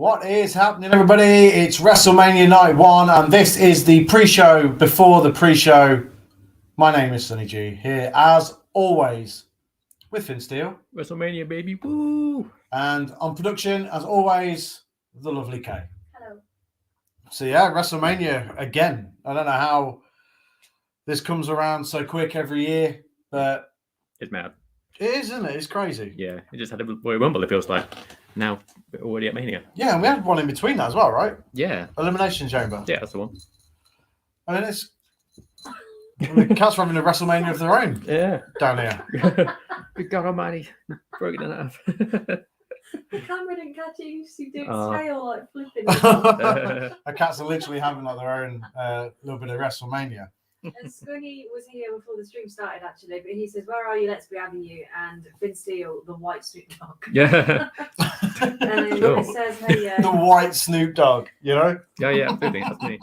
What is happening, everybody? It's WrestleMania Night 1, and this is the pre-show before the pre-show. My name is Sonny G, here as always with Finn Steele. WrestleMania, baby, woo! And on production, as always, the lovely Kay. Hello. So yeah, WrestleMania again. I don't know how this comes around so quick every year, but It's mad. it is, isn't it? It's crazy. Yeah, it just had a Royal Rumble, it feels like. Now, we're already at Mania. Yeah, and we had one in between that as well, right? Yeah. Elimination Chamber. Yeah, that's the one. I mean, the cats are having a WrestleMania of their own Yeah. down here. Good God almighty. Broken it half. The camera didn't catch it. You see Duke's Oh. tail like flipping. The cats are literally having like their own little bit of WrestleMania. And Sonny was here before the stream started, actually, but he says, "Where are you? Let's be having you." And Finn Steele, the white Snoop Dogg. Yeah. And Sure. it says, "Hey, The white Snoop Dogg, you know? Yeah, yeah, absolutely. That's me.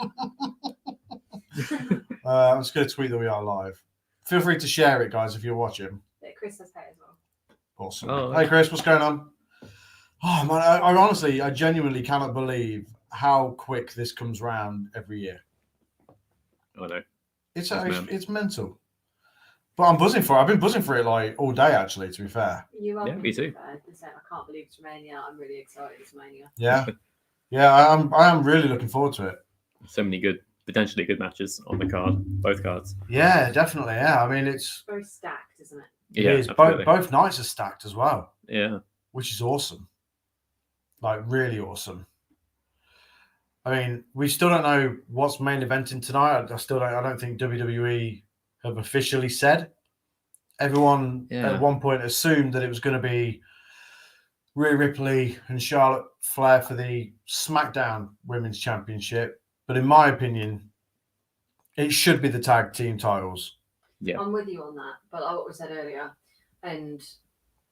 I'm just going to tweet that we are live. Feel free to share it, guys, if you're watching. yeah, Chris says hey as well." Awesome. Oh, Hey, Chris, what's going on? Oh, man, I honestly, I genuinely cannot believe how quick this comes round every year. Oh, no. It's mental. But I'm buzzing for it. I've been buzzing for it like all day, actually, to be fair. You are. Yeah, me too. I can't believe it's Mania. I'm really excited it's Mania. Yeah. Yeah, I am really looking forward to it. So many potentially good matches on the card, both cards. Yeah, definitely. Yeah, I mean, it's Very stacked, isn't it? Yeah, it is. absolutely. Both nights are stacked as well, Yeah. which is awesome. Like, really awesome. I mean, we still don't know what's main eventing tonight. I don't think WWE have officially said. Everyone at one point assumed that it was going to be Rhea Ripley and Charlotte Flair for the SmackDown Women's Championship. But in my opinion, it should be the tag team titles. Yeah. I'm with you on that, but like what we said earlier, and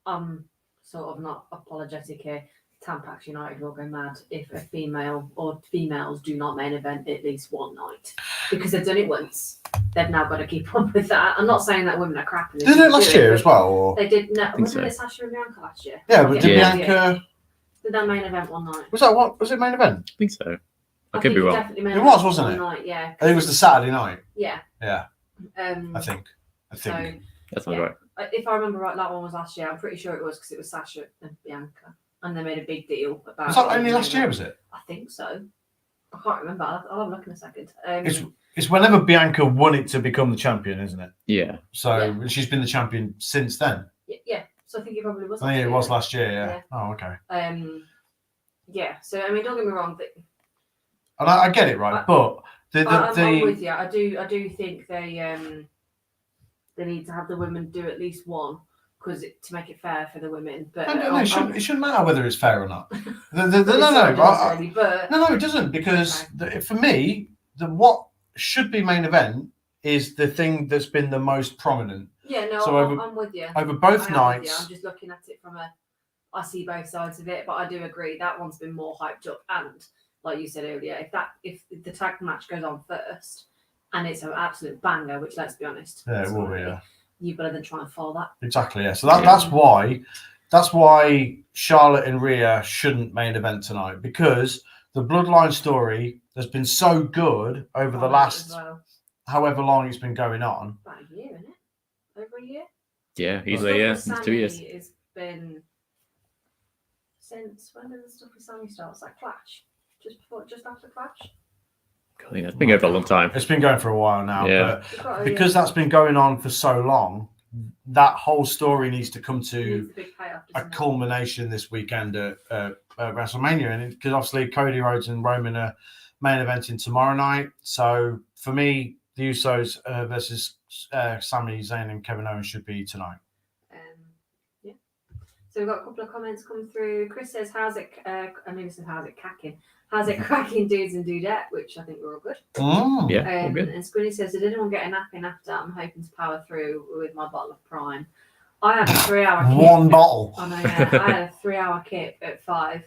I'm sort of not apologetic here. Tampax United will go mad if a female or females do not main event at least one night, because they've done it once. They've now got to keep up with that. I'm not saying that women are crap. Did they last year as well? Or? They did. No, wasn't so. it Sasha and Bianca last year? Yeah, but did Yeah. Bianca? Did that main event one night? Was that what? Was it main event? I think so. I I could think be it wrong. definitely main It event was, wasn't one it? Night, yeah. I think it was the Saturday night. Yeah. Yeah, I I think. So That sounds Yeah. right. if I remember right, that one was last year. I'm pretty sure it was because it was Sasha and Bianca, and they made a big deal about. Was that it. only last year? Was it? I think so. I can't remember. I'll have a look in a second. It's whenever Bianca won it to become the champion, isn't it? Yeah. So she's been the champion since then. Yeah. So I think it probably was. I think it was last year. Yeah. Yeah. Oh, okay. Yeah. So I mean, don't get me wrong. And I get it, right? But I'm with you. I do think they need to have the women do at least one to make it fair for the women. But no, it shouldn't matter whether it's fair or not. No, it doesn't, because for me, what should be main event is the thing that's been the most prominent. Yeah, no, So I'm with you. Over both I am with you. nights. I'm just looking at it I see both sides of it, but I do agree that one's been more hyped up. And like you said earlier, if the tag match goes on first and it's an absolute banger, which let's be honest, Yeah, it will be. Yeah. you've got to then try and follow that. Exactly. Yeah. So that's why Charlotte and Rhea shouldn't main event tonight, because the bloodline story has been so good over the last however long it's been going on. About a year, isn't it? Over a year? Yeah, easily, yeah. It's 2 years. It's been since when did the stuff with Sammy start? It's like Clash. Just after Clash? I think that's been going for a long time. It's been going for a while now, Yeah. but because that's been going on for so long, that whole story needs to come to a culmination this weekend at WrestleMania, and because obviously Cody Rhodes and Roman are main eventing tomorrow night. So for me, the Usos versus Sami Zayn and Kevin Owens should be tonight. Yeah. So we've got a couple of comments come through. Chris says, "How's it?" How's it cracking? How's it cracking, dudes and dudette? Which I think we're all good. Yeah, all good. And Squinny says, "Did anyone get a nap in after? I'm hoping to power through with my bottle of Prime. I had a 3-hour kip. One bottle. I know, yeah. I had a 3-hour kip at 5.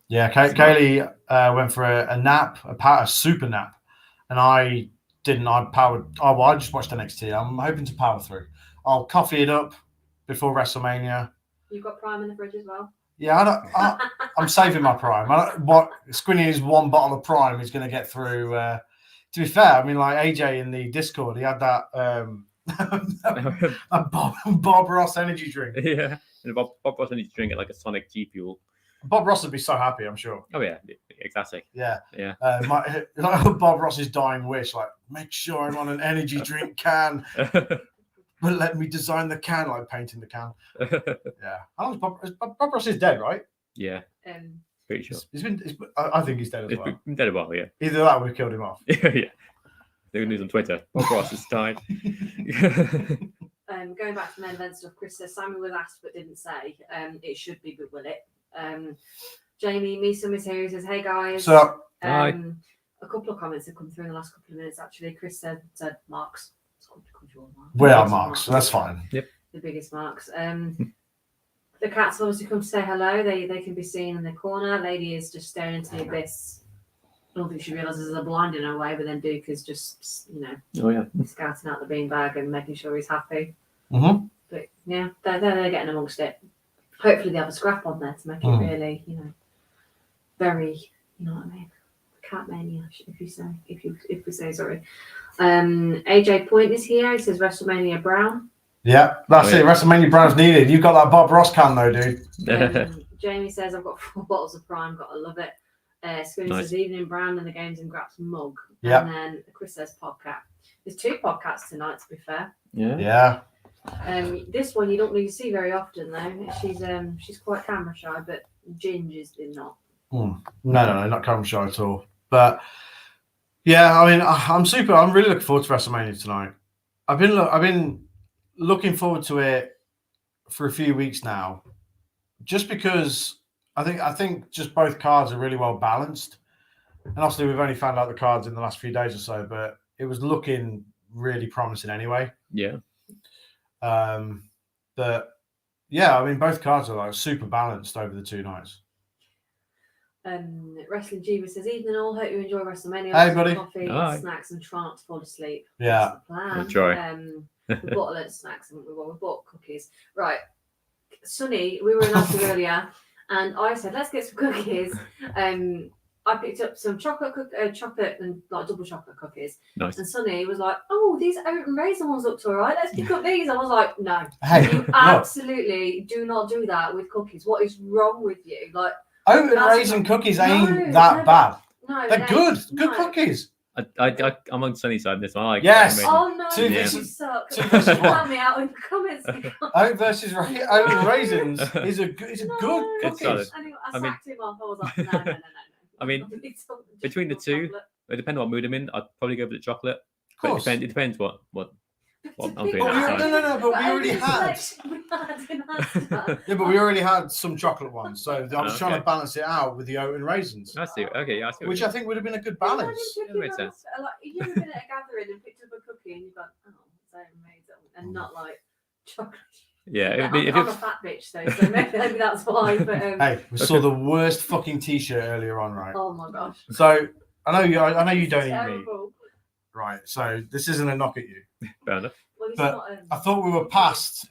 Yeah, Kaylee went for a nap, a super nap, and I didn't. I just watched NXT. I'm hoping to power through. I'll coffee it up before WrestleMania. You've got Prime in the fridge as well? Yeah, I'm saving my Prime. What Squinny is one bottle of Prime is going to get through. To be fair, I mean, like AJ in the Discord, he had that Bob Ross energy drink. Yeah, and Bob Ross needs to drink it like a Sonic G Fuel. Bob Ross would be so happy, I'm sure. Oh yeah, classic. Yeah. Yeah. Bob Ross's dying wish, like, make sure I'm on an energy drink can, but let me design the can, like painting the can. Yeah. How long is Bob Ross is dead, right? Yeah. Pretty sure. I think he's dead as well. He's dead a while, yeah. Either that or we've killed him off. Yeah. The news on Twitter. Bob Ross is died. Going back to main event stuff, Chris says Sammy was asked but didn't say. It should be, but will it? Jamie Meeson is here. He says, "Hey guys." So, hi. A couple of comments have come through in the last couple of minutes. Actually, Chris said marks. We are marks, so that's fine. Yep. The biggest marks. The cats obviously come to say hello. They can be seen in the corner. Lady is just staring into the abyss. I don't think she realizes they're blind in a way, but then Duke is just, scouting out the beanbag and making sure he's happy. Mm-hmm. But yeah, they're getting amongst it. Hopefully they have a scrap on there to make it really, very, you know what I mean, cat mania, if we say sorry. AJ Point is here. He says WrestleMania Brown. Yeah, that's it. WrestleMania Brown's needed. You've got that Bob Ross can though, dude. Jamie says I've got 4 bottles of Prime. Gotta love it. Spoon says Evening Brown and the Games and Graps mug. Yeah. And then Chris says podcast. There's 2 podcasts tonight, to be fair. Yeah. This one you don't really see very often though. She's quite camera shy, but Ginger's not. No, not camera shy at all. But yeah, I mean, I'm really looking forward to WrestleMania tonight. I've been looking forward to it for a few weeks now, just because I think just both cards are really well balanced. And obviously we've only found out the cards in the last few days or so, but it was looking really promising anyway. Yeah. But yeah, I mean, both cards are like super balanced over the 2 nights. Wrestling Jeeva says, "Evening all. Hope you enjoy WrestleMania. Hey, buddy. Coffee, Hi. snacks, and try not to fall asleep." Yeah. That's the plan. I'll try. We bought a load of snacks and we bought cookies. Right, Sonny, we were in Asda earlier, and I said, "Let's get some cookies." I picked up some chocolate and like double chocolate cookies. Nice. And Sonny was like, "Oh, these oat and raisin ones looked all right. Let's pick up these." I was like, "No, Hey, you absolutely do not do that with cookies. What is wrong with you?" Like, oat and raisin cookies ain't that bad. No, They're good cookies. I'm on Sonny's side in this one. I like Yes. Oh no, Two you versus- suck. two versus one. Tell me out in the comments. Oat versus oat and raisins is a good It's cookies. solid. Anyway, I I mean- sacked him off. I was like, no. I mean, between the two, it depends on what mood I'm in. I'd probably go for the chocolate. Of course. It depends what I'm feeling. No, but we already had. Yeah, but we already had some chocolate ones, so I was trying to balance it out with the oat and raisins, I see. Okay, yeah, I see. which I think would have been a good balance. That makes sense. Like, you've never been at a gathering and picked up a cookie and you've gone, "Oh, it's amazing," and not like chocolate. Yeah, I'm a fat bitch, so maybe that's why. But Hey, we saw the worst fucking T-shirt earlier on, right? oh my gosh, So I know you don't eat meat, terrible. right? So this isn't a knock at you. fair enough. Well, it's But not, I thought we were past.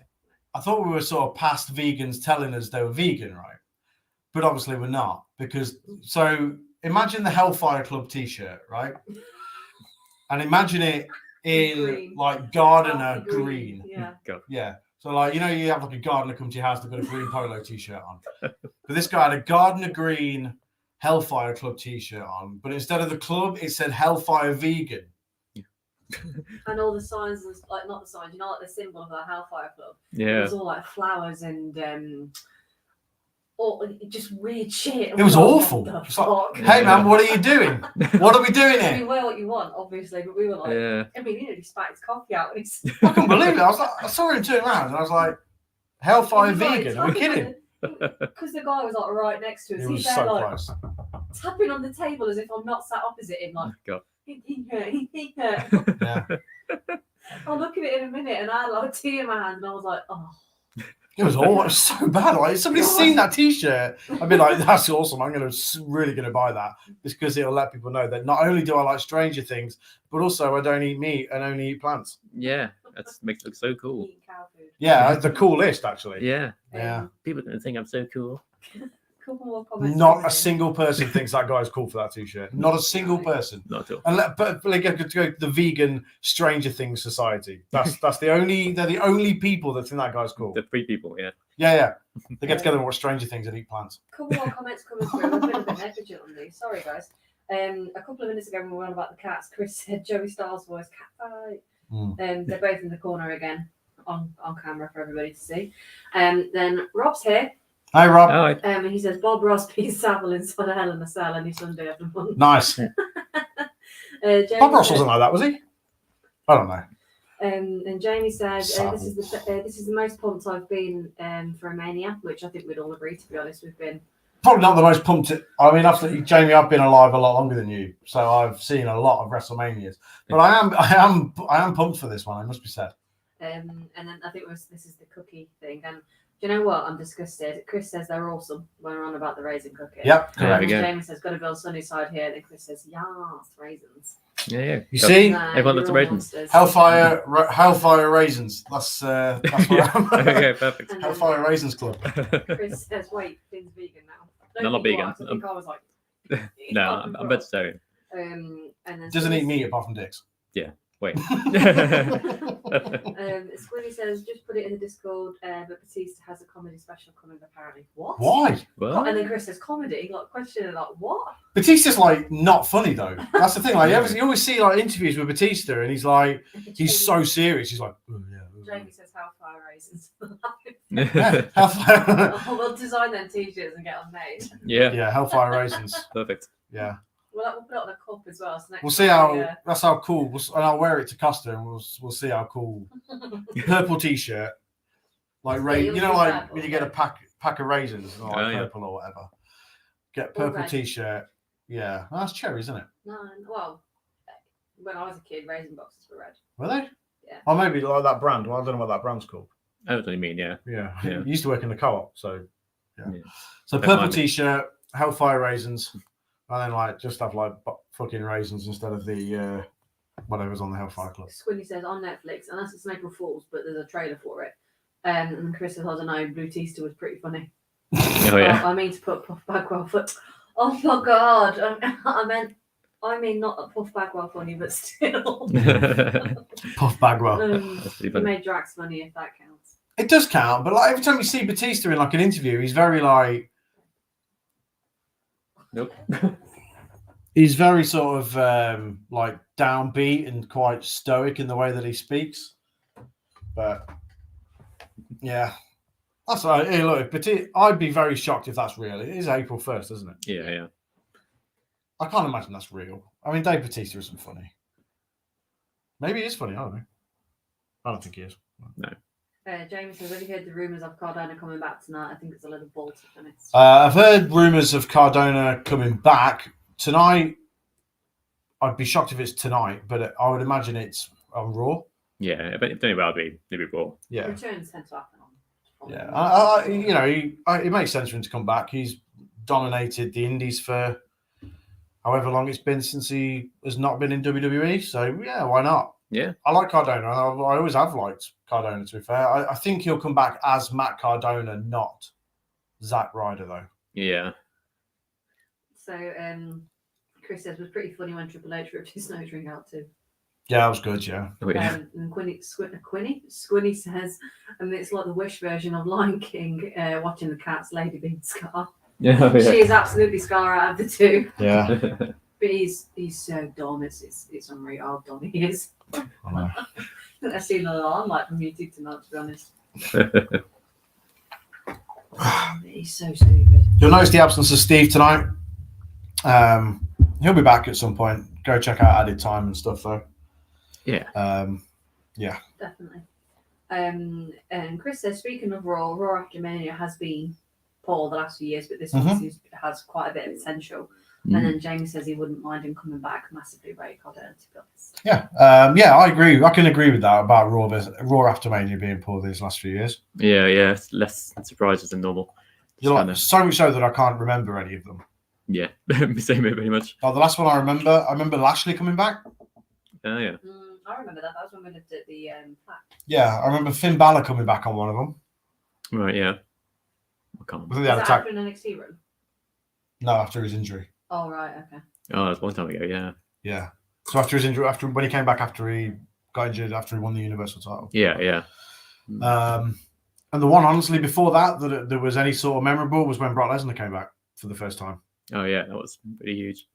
I thought we were sort of past vegans telling us they were vegan, right? But obviously we're not, because so imagine the Hellfire Club T-shirt, right? And imagine it in Green. like gardener green. Yeah. Yeah. So like, you know, you have like a gardener come to your house, they've got a green polo T-shirt on. But this guy had a gardener green Hellfire Club T-shirt on, but instead of the club, it said Hellfire Vegan. And all the signs, like not the signs, you know, like the symbol of the Hellfire Club. It Yeah. was all like flowers and all just weird shit. It was Like, awful. what the It's like, fuck? hey man, what are you doing? What are we doing You here? wear what you want, obviously, but we were like, Yeah. I mean, he spat his coffee out and he's I couldn't believe it. I was like, I saw him turn around and I was like, Hellfire Vegan? Are we kidding? Because the guy was like right next to us. He He's was there so like close. tapping on the table as if I'm not sat opposite him, like God. he hurt. Yeah. I'll look at it in a minute and I had like tea in my hand and I was like, oh. It was so bad. Like, if somebody's seen that T-shirt, I'd be like, "That's awesome! I'm really gonna buy that." Just because it'll let people know that not only do I like Stranger Things, but also I don't eat meat and only eat plants. Yeah, that makes it look so cool. Eating cow food. Yeah, the coolest actually. Yeah. Yeah. People don't think I'm so cool. Couple more comments. Not coming a in. single person thinks that guy's cool for that t-shirt. Not a single No. person. Not at all. But like go to the vegan Stranger Things society. That's they're the only people that think that guy's cool. The 3 people, yeah. Yeah. They get together and watch Stranger Things and eat plants. Couple more comments coming through. We've been a bit negligent on these. Sorry, guys. A couple of minutes ago when we were on about the cats, Chris said Joey Styles' voice cat fight. They're both in the corner again on camera for everybody to see. Then Rob's here. Hey Rob. All right. And he says Bob Ross beats Savile inside a Hell in a Cell any Sunday of the month. Nice. Jamie Bob Ross said- wasn't like that, was he? I don't know. And Jamie said, Savile. this is the most pumped I've been for a Mania, which I think we'd all agree. To be honest, we've been. Probably not the most pumped. I mean, after Jamie, I've been alive a lot longer than you, so I've seen a lot of WrestleManias. But I am pumped for this one. It must be said. And then I think this is the cookie thing. And do you know what? I'm disgusted. Chris says they're awesome when we're on about the raisin cookie. Yep, There correct. we go. Jamie says got to build sunny side here. Then Chris says yes, raisins. Yeah. You see, Nah, Everyone you're loves all raisins. monsters. Hellfire raisins. That's what I'm. Okay, perfect. And then, Hellfire Raisins Club. Chris says, "Wait, Finn's vegan now." No, not think you vegan. are, I think I was like, No, I'm vegetarian. And then Doesn't Squinny- eat meat apart from dicks. Wait. Squinny says, just put it in the Discord, but Batista has a comedy special coming apparently. What? Why? Well, And then Chris says, comedy? Like, questioning, like, what? Batista's like not funny though. That's the thing. Like you always see like interviews with Batista, and he's like he's so serious. He's like, oh, yeah. Jamie says, Hellfire Raisins. Yeah, Hellfire. We'll design them t-shirts and get them made. yeah, Yeah, Hellfire Raisins. perfect. Yeah, We'll put it on a cup as well. So next we'll see time how. That's how cool. And I'll wear it to Costa, and we'll see how cool. Purple T-shirt, like Yeah, you'll see like purple, when you get a yeah. pack of raisins, or like Oh, yeah. purple or whatever. Get Or purple red. T-shirt. Yeah, that's cherry, isn't it? No, well, when I was a kid, raisin boxes were red. Were they? Yeah. Or maybe like that brand. Well, I don't know what that brand's called. I don't know what you mean, yeah. Yeah. Yeah. You used to work in the co-op, so yeah. Yeah. So Don't purple mind me. T-shirt, Hellfire Raisins, and then like just have like fucking raisins instead of the whatever's on the Hellfire Club. Squinny says on Netflix, unless it's an April Fool's, but there's a trailer for it. And Chris says, I don't know, Batista was pretty funny. Oh, yeah. I mean to put Puff Bagwell foot. Oh my god! I mean not Puff Bagwell funny, but still. Puff Bagwell. That's pretty He funny. made Drax funny if that counts. It does count, but like every time you see Batista in like an interview, he's very like Nope. he's very sort of like downbeat and quite stoic in the way that he speaks. But yeah, that's right. Hey, look, I'd be very shocked if that's real. It is April 1st, isn't it? Yeah, yeah. I can't imagine that's real. I mean, Dave Batista isn't funny. Maybe he is funny. I don't know. I don't think he is. Jamie says, have you heard the rumours of Cardona coming back tonight? I think it's a little bold to be honest. I've heard rumours of Cardona coming back tonight. I'd be shocked if it's tonight, but I would imagine it's on Raw. Yeah, but if anyway, it'd be raw. Yeah, Returns tend to happen on. yeah. It makes sense for him to come back. He's dominated the Indies for however long it's been since he has not been in WWE. So yeah, why not? Yeah. I like Cardona. I always have liked Cardona. To be fair, I think he'll come back as Matt Cardona, not Zack Ryder, though. Yeah. So Chris says, was pretty funny when Triple H ripped his nose ring out too. Yeah, that was good. Yeah. Oh, yeah. And Squinny says, it's like the Wish version of Lion King, watching the cats, Lady being Scar. Yeah, oh, She yeah. is absolutely Scar out of the two, Yeah. but he's so dumb. It's unreal how dumb he is. I know. I've seen a lot. I'm like from YouTube tonight, to be honest. He's so stupid. You'll notice the absence of Steve tonight. He'll be back at some point. Go check out Added Time and stuff, though. Yeah. Definitely. And Chris says, speaking of Raw After Mania has been poor the last few years, but this one has quite a bit of potential. Mm. And then Jamie says he wouldn't mind him coming back. Massively rate Cardona, to be honest. Yeah, I agree. I can agree with that about Raw After Mania being poor these last few years. Yeah, yeah. It's less surprises than normal. You're Kinda- like, so much so that I can't remember any of them. Yeah, same here pretty much. Like, the last one I remember Lashley coming back. Oh, yeah. I remember that. That was when we looked at the pack. Yeah, I remember Finn Balor coming back on one of them. Right, yeah. I can't I remember. think Was they had that a tag. after an NXT run? No, after his injury. Oh, right, okay. Oh, that's one time ago, yeah. Yeah. So after his injury, after when he came back after he got injured, after he won the Universal title. Yeah, yeah. And the one, honestly, before that there was any sort of memorable was when Brock Lesnar came back for the first time. Oh, yeah, that was pretty huge.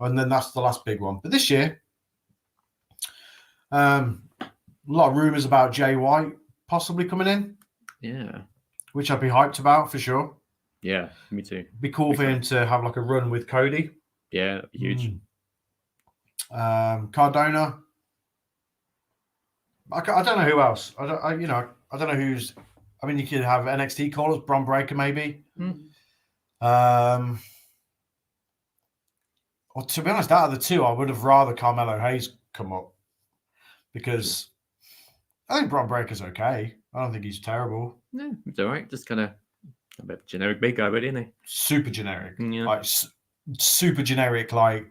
And then that's the last big one. But this year, a lot of rumors about Jay White possibly coming in, Yeah. which I'd be hyped about for sure. Yeah, me too. Be cool for him to have like a run with Cody. Yeah, that'd be huge. Cardona. I don't know who else. I don't know who's. I mean, you could have NXT callers, Bron Breakker maybe. Well, to be honest, out of the two, I would have rather Carmelo Hayes come up because I think Bron Breakker's okay. I don't think he's terrible. Yeah, it's all right. Just kind of a bit of a generic big guy, but isn't he? Super generic. Yeah. Like super generic. Like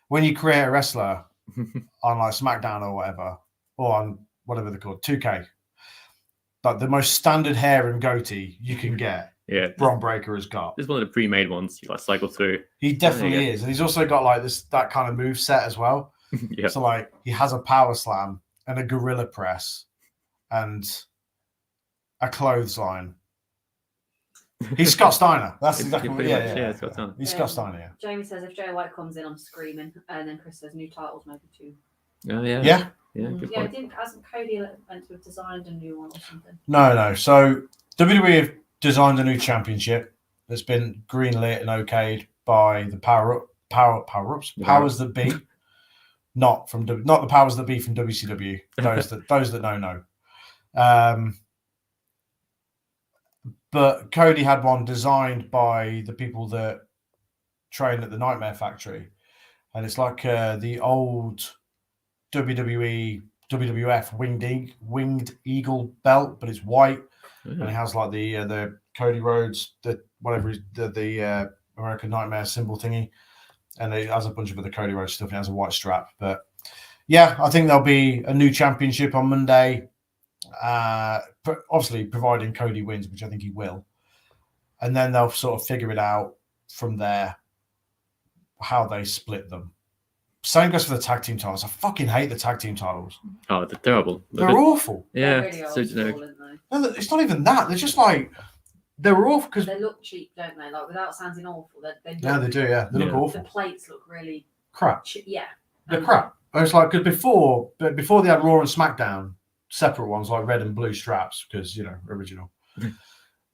when you create a wrestler on like SmackDown or whatever, or on whatever they're called, 2K, like the most standard hair and goatee you can get. Yeah, Bron Breakker has got. this is one of the pre-made ones. You like cycle through. He definitely is, and he's also got like that kind of move set as well. Yeah. So like he has a power slam and a gorilla press and a clothesline. He's Scott Steiner. That's exactly what. Yeah, Scott Steiner. He's Scott Steiner. Yeah. Jamie says if Jay White comes in, I'm screaming, and then Chris says new titles maybe too. Oh yeah. Yeah. Yeah. Good Yeah, point. hasn't Cody meant to have designed a new one or something? No. So WWE have designed a new championship that's been greenlit and okayed by the powers that be, not the powers that be from WCW. Those that know. But Cody had one designed by the people that train at the Nightmare Factory, and it's like the old WWE WWF winged eagle belt, but it's white. And it has like the Cody Rhodes, the American Nightmare symbol thingy, and it has a bunch of other Cody Rhodes stuff. And it has a white strap. But yeah, I think there'll be a new championship on Monday. Obviously, providing Cody wins, which I think he will, and then they'll sort of figure it out from there how they split them. Same goes for the tag team titles. I fucking hate the tag team titles. Oh, they're terrible. They're awful. Yeah, They're really so old generic. school, aren't they? No, it's not even that. They're just like they're awful because They look cheap, don't they? Like without sounding awful, they yeah, they do. Yeah, they look Yeah. awful. The plates look really Crap. yeah. They're crap. It's like because before they had Raw and SmackDown separate ones like red and blue straps because original.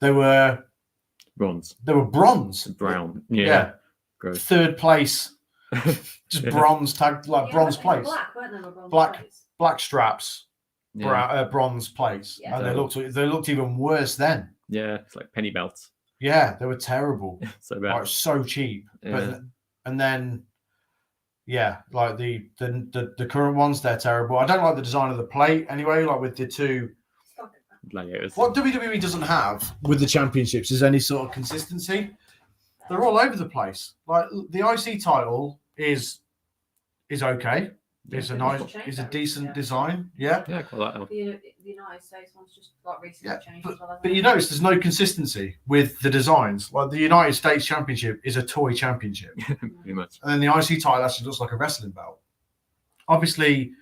They were Bronze. bronze. Brown. Yeah. Yeah. Gross. Third place, just Yeah. bronze tag like Yeah, bronze but they were plates, Black, weren't they? Were bronze Black. plates? black straps, Yeah. bronze plates, Yeah. and they looked even worse then. Yeah, it's like penny belts. Yeah, they were terrible. So bad. Like so cheap. Yeah. And then yeah, like the current ones, they're terrible. I don't like the design of the plate anyway, like with the two. Gladiators. What WWE doesn't have with the championships is any sort of consistency. They're all over the place. Like the IC title is okay. It's a decent design. Yeah. Yeah, I quite like that one. The United States one's just like recently changed as well. But you notice there's no consistency with the designs. Like the United States Championship is a toy championship. Pretty much. And then the IC title actually looks like a wrestling belt. Obviously,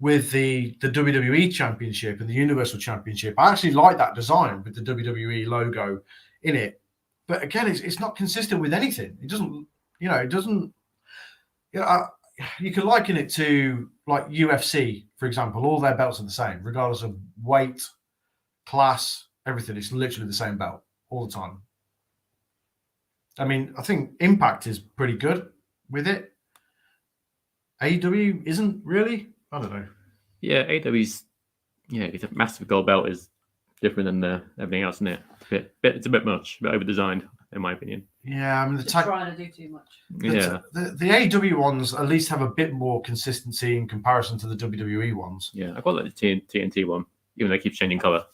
with the WWE Championship and the Universal Championship, I actually like that design with the WWE logo in it. But again, it's not consistent with anything. It doesn't. You can liken it to like UFC, for example. All their belts are the same, regardless of weight, class, everything. It's literally the same belt all the time. I mean, I think Impact is pretty good with it. AEW isn't really. I don't know. Yeah, AW's it's a massive gold belt is different than everything else, isn't it? It's a bit much, a bit over designed, in my opinion. Yeah, I mean Just trying to do too much. The AEW ones at least have a bit more consistency in comparison to the WWE ones. Yeah, I quite like the TNT one, even though it keeps changing color.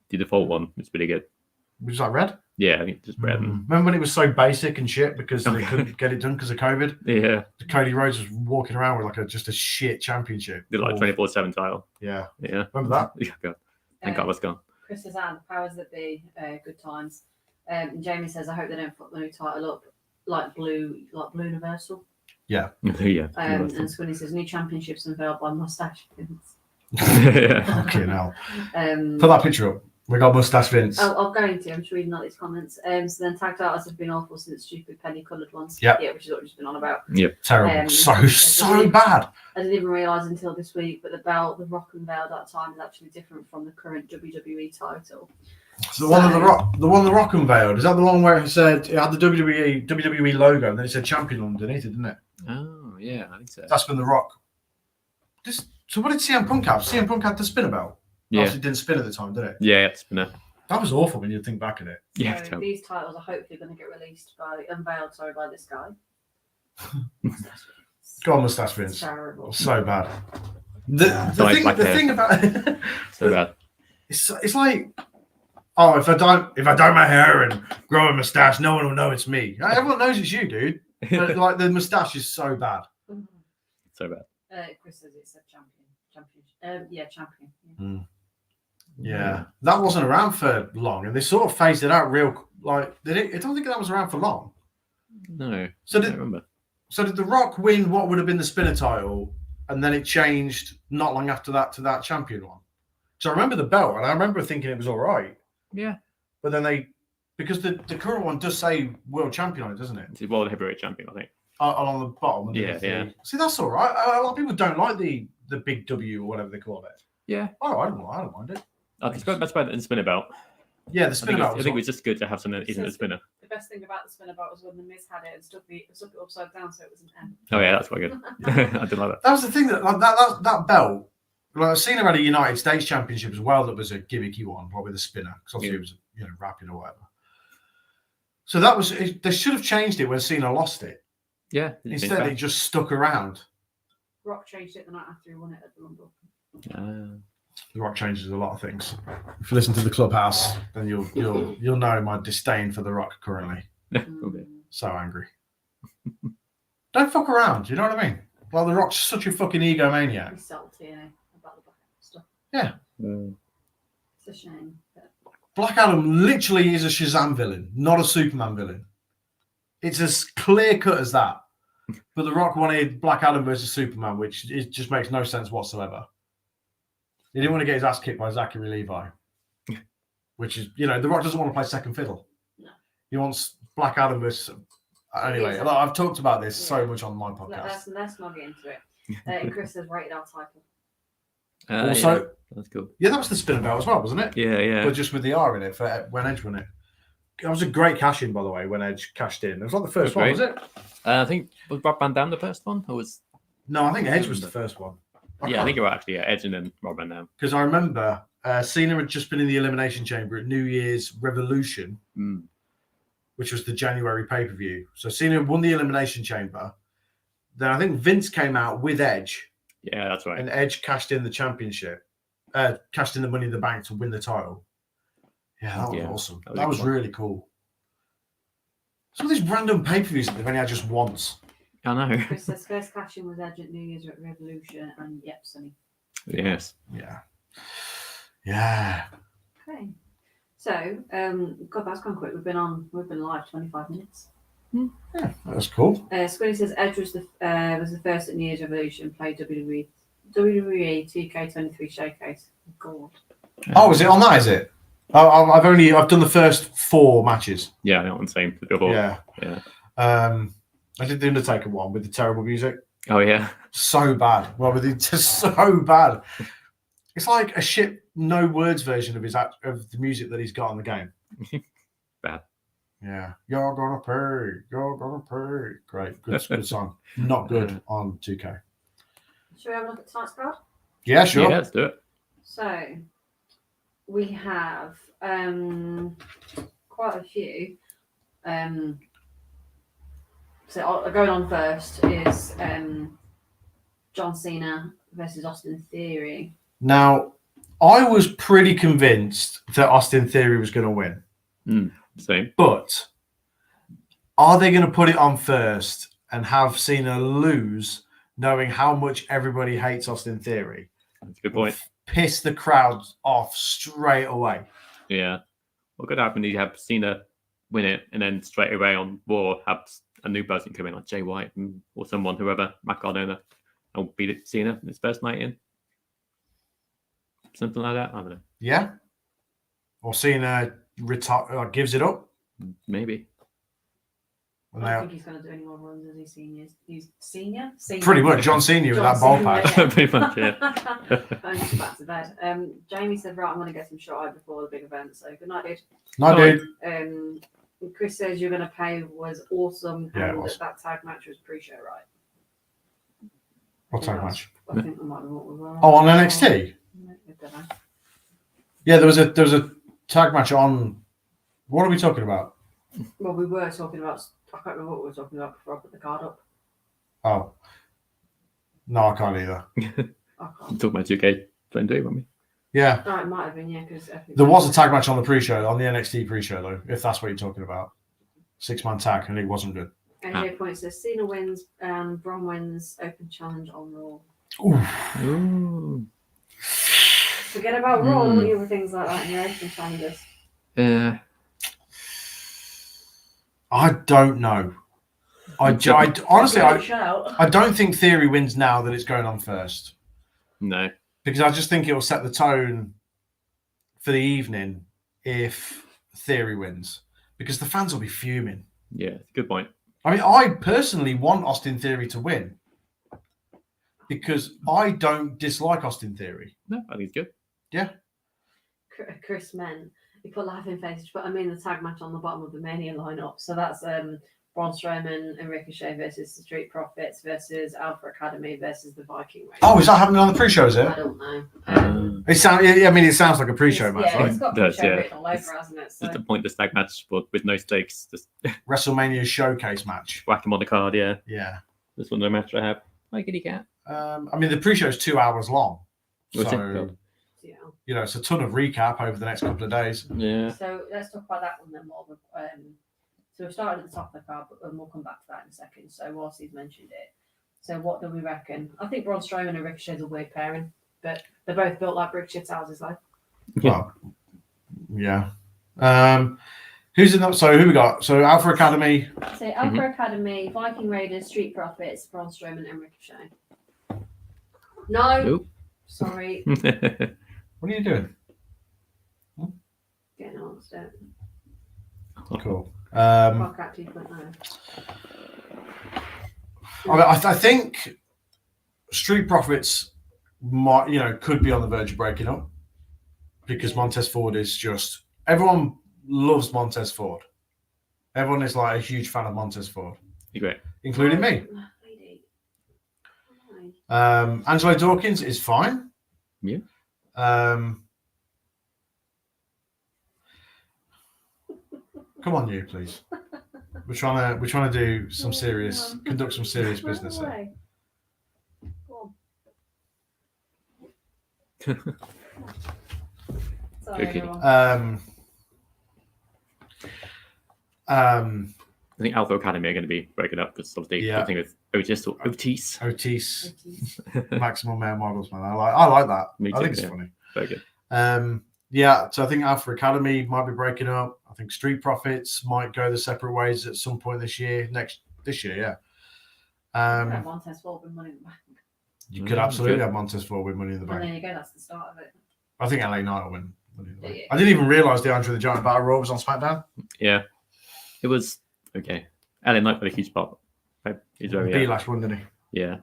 The default one is pretty good. Was that red? Yeah, I think just better than. Remember when it was so basic and shit because they couldn't get it done because of COVID? Yeah, Cody Rhodes was walking around with like just a shit championship. did like 24/7 title. Yeah. Yeah, Remember that? Yeah, God. Thank God that's gone. Chris says, "And powers that be, good times." And Jamie says, "I hope they don't put the new title up like Blue Universal." Yeah. And Squinny says, "New championships unveiled by mustache Vince." Fucking hell. Put that picture up. We got mustache Vince. I'm going to. I'm just reading all these comments. So then tagged artists have been awful since stupid penny coloured ones. Yep. Yeah, which is what we've just been on about. Yep. Terrible. So bad. I didn't even realise until this week, but the belt, the Rock unveiled at that time, is actually different from the current WWE title. So the one the Rock unveiled, is that the one where it said it had the WWE logo and then it said champion underneath it, didn't it? Oh yeah, I think so. That's been the Rock. So what did CM Punk have? CM Punk had the spinner belt. Yeah. Obviously didn't spin at the time, did it? Yeah, it's been a. That was awful when you think back at it. Yeah, So these titles are hopefully going to get unveiled by this guy. Go on, mustache Vince. It's terrible. So bad. The thing about it, so bad. It's like, oh, if I dye my hair and grow a mustache, no one will know it's me. Everyone knows it's you, dude. But like the mustache is so bad. So bad. Chris says it's a champion. Champion. Yeah, that wasn't around for long, and they sort of phased it out real. Like, I don't think that was around for long. No. So I don't remember. So did The Rock win what would have been the spinner title, and then it changed not long after that to that champion one? So I remember the belt, and I remember thinking it was all right. Yeah. But then because the current one does say world champion on it, doesn't it? It's World Heavyweight Champion, I think. On the bottom. Yeah. See, that's all right. A lot of people don't like the big W or whatever they call it. Yeah. Oh, I don't mind it. That's better than the spinner belt. Yeah, the spinner belt. I think it was just good to have something that isn't a spinner. The best thing about the spinner belt was when the Miz had it and stuck it upside down, so it was an M. Oh yeah, that's quite good. I did like that. That was the thing that belt. Like, I've seen had a United States Championship as well. That was a gimmicky one, probably the spinner, because obviously it was rapid or whatever. So that was. They should have changed it when Cena lost it. Yeah. Instead, it just stuck around. Rock changed it the night after he won it at the Rumble. The Rock changes a lot of things. If you listen to the Clubhouse, then you'll know my disdain for The Rock currently. Okay. So angry. Don't fuck around. You know what I mean? Like, The Rock's such a fucking egomaniac. He's salty, about the Black Adam stuff. Yeah. It's a shame. But... Black Adam literally is a Shazam villain, not a Superman villain. It's as clear cut as that. But The Rock wanted Black Adam versus Superman, which just makes no sense whatsoever. He didn't want to get his ass kicked by Zachary Levi, which is, The Rock doesn't want to play second fiddle. No. He wants Black Adam versus. Anyway, I've talked about this so much on my podcast. Let's not get into it. And Chris has rated our title. Also, that's cool. Yeah, that was the spinner belt as well, wasn't it? Yeah. But just with the R in it for when Edge won it. That was a great cash in, by the way, when Edge cashed in. It was like the first one, was it? I think was Rob Van Dam the first one, or was? No, I think Edge was the first one. I think you're right, actually. Edge and then Rob Van Dam. Because I remember Cena had just been in the Elimination Chamber at New Year's Revolution, which was the January pay-per-view. So Cena won the Elimination Chamber. Then I think Vince came out with Edge. Yeah, that's right. And Edge cashed in the championship, cashed in the Money in the Bank to win the title. Yeah, that was awesome. That was really cool. Some of these random pay-per-views that they've only had just once. I know. Chris says first cash-in was Edge at New Year's Revolution, and Sonny. Yes. Yeah. Okay. So, God, that's gone quick. We've been live 25 minutes. Yeah, that's cool. Squinny says Edge was the first at New Year's Revolution, played WWE 2K23 Showcase. God. Oh, is it on that? Is it? I've done the first 4 matches. Yeah, that one's same. Yeah. I did the Undertaker one with the terrible music. Oh yeah. So bad. Well, it's just so bad. It's like a shit no words version of the music that he's got on the game. Bad. Yeah. You're gonna pay. You're gonna pay. Great. Good song. Not good on 2K. Shall we have a look at tonight's card? Yeah, sure. Yeah, let's do it. So we have quite a few. So going on first is John Cena versus Austin Theory. Now, I was pretty convinced that Austin Theory was going to win. Same. But are they going to put it on first and have Cena lose, knowing how much everybody hates Austin Theory? That's a good point. Piss the crowd off straight away. Yeah. What could happen is you have Cena win it, and then straight away on Raw have a new person come in, like Jay White or someone, whoever, Matt Cardona, and beat Cena in his first night in. Something like that. I don't know. Yeah. Or Cena gives it up. Maybe. And I don't they- think he's going to do any more runs as he's senior. He's senior? Pretty much John Cena with that ball Cena, patch. yeah. Pretty much, yeah. I'm just back to bed. Jamie said, right, I'm going to get some shot eye before the big event. So good night, dude. No, dude. Chris says you're going to pay was awesome. Yeah, it and was. that tag match was pre-show, right? What tag match? I think that might be what we were. Oh, on NXT? I don't know. Yeah, there was a tag match on. What are we talking about? Well, we were talking about. I can't remember what we were talking about before I put the card up. Oh. No, I can't either. I You can't. talk about 2K playing weren't we? Yeah. Oh, it might have been, yeah, because There was a tag match on the pre-show, on the NXT pre-show, though, if that's what you're talking about. 6-man tag, and it wasn't good. AJ Point says Cena wins and Braun wins open challenge on Raw. Oof. Ooh. Forget about Raw and all the other things like that in your open challenges. I don't know. Honestly, Shout. I don't think Theory wins now that it's going on first. No. Because I just think it will set the tone for the evening if Theory wins. Because the fans will be fuming. Yeah, good point. I mean, I personally want Austin Theory to win. Because I don't dislike Austin Theory. No, I think it's good. Yeah. Chris Men, he put laughing faces, but I mean the tag match on the bottom of the Mania lineup. So that's Braun Strowman and Ricochet versus the Street Profits versus Alpha Academy versus the Viking Raiders. Oh, is that happening on the pre-show, is it? I don't know. It sounds like a pre-show match, Yeah, right? it's got Does, pre-show yeah. written all over, hasn't it? So Just a pointless tag match, but with no stakes. Just WrestleMania showcase match. whack him on the card, yeah. Yeah. This one, no match I have. Hi, kitty cat. I mean, the pre-show is 2 hours long. Oh, is it? So, God. yeah. you know, it's a ton of recap over the next couple of days. Yeah. So let's talk about that one then more. So we started at the top of the card, but we'll come back to that in a second. So whilst he's mentioned it, so what do we reckon? I think Braun Strowman and Ricochet is a weird pairing, but they're both built like brick shit houses, like. Well, yeah. Who's in that? So who we got? So Alpha Academy. So Alpha Academy, Viking Raiders, Street Profits, Braun Strowman, and Ricochet. No, Nope. sorry, What are you doing? getting on step. Cool. Fuck at 2.0. I think Street Profits might, could be on the verge of breaking up because Montez Ford is just everyone loves Montez Ford. Everyone is like a huge fan of Montez Ford, Great. including me. Lady. Why? Angelo Dawkins is fine. Yeah. Come on, you please. We're trying to do some serious, conduct some serious business here. Away. Go on. Sorry, Okay. everyone. I think Alpha Academy are going to be breaking up because obviously Yeah. I think it's Otis or Otis. Otis, maximum male models, man. I like that. Me I think too, it's yeah. funny. Very good. Yeah, so I think Alpha Academy might be breaking up. I think Street Profits might go the separate ways at some point this year. This year, yeah. Montez Ford with Money in the Bank. You could absolutely have Montez Ford with Money in the And Bank. there you go, that's the start of it. I think LA Knight will win Money in the Bank. Yeah. I didn't even realize the Andre the Giant Battle Royal was on SmackDown. Yeah. It was okay. Alan Knight played a huge part. He's very B-Lash won, didn't he? yeah.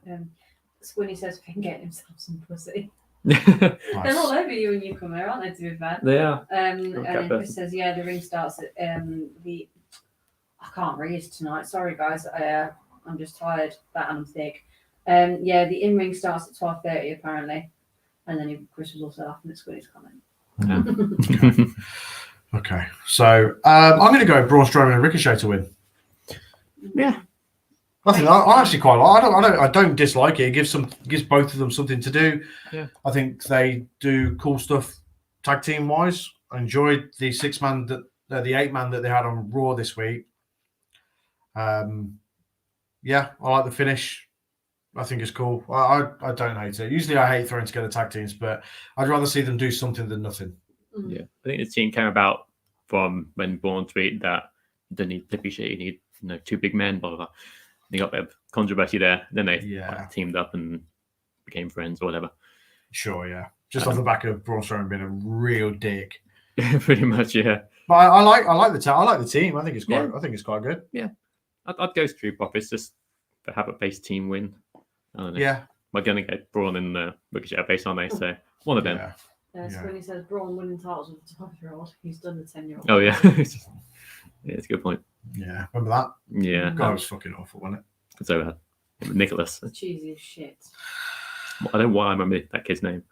Squinny says Finn getting himself some pussy. They They're all over you when you come here, aren't they, to be fair? are. And then Okay, Chris says, yeah, the ring starts at the. I can't read tonight. Sorry, guys. I'm just tired. That and I'm thick. Yeah, the in ring starts at 12:30 apparently, and then Chris was also laughing at Squiddy's comment. Okay, so I'm going to go Braun Strowman and Ricochet to win. Yeah. I think I actually quite like. I don't dislike it. It gives both of them something to do. Yeah. I think they do cool stuff tag team wise. I enjoyed the 6-man the 8-man that they had on Raw this week. Yeah, I like the finish. I think it's cool. I don't hate it. Usually I hate throwing together tag teams, but I'd rather see them do something than nothing. Yeah, I think the team came about from when Braun tweeted that you don't need flippy shit, you need 2 big men, blah, blah, blah. They got a bit of controversy there. Then they teamed up and became friends or whatever. Sure, yeah. Just off the back of Braun Strowman being a real dick. Pretty much, yeah. But I like the team. I think it's quite good. Yeah, I'd go Street Profits just to have a base team win. I don't know. Yeah, we're gonna get Braun and Ricochet base, aren't they? So one of them. So when he says Braun winning titles with the 12-year-old, he's done the 10-year-old. Oh yeah, yeah, it's a good point. Yeah, remember that? Yeah, God, it was fucking awful, wasn't it? So bad. Nicholas. Cheesy as shit. I don't know why I remember that kid's name.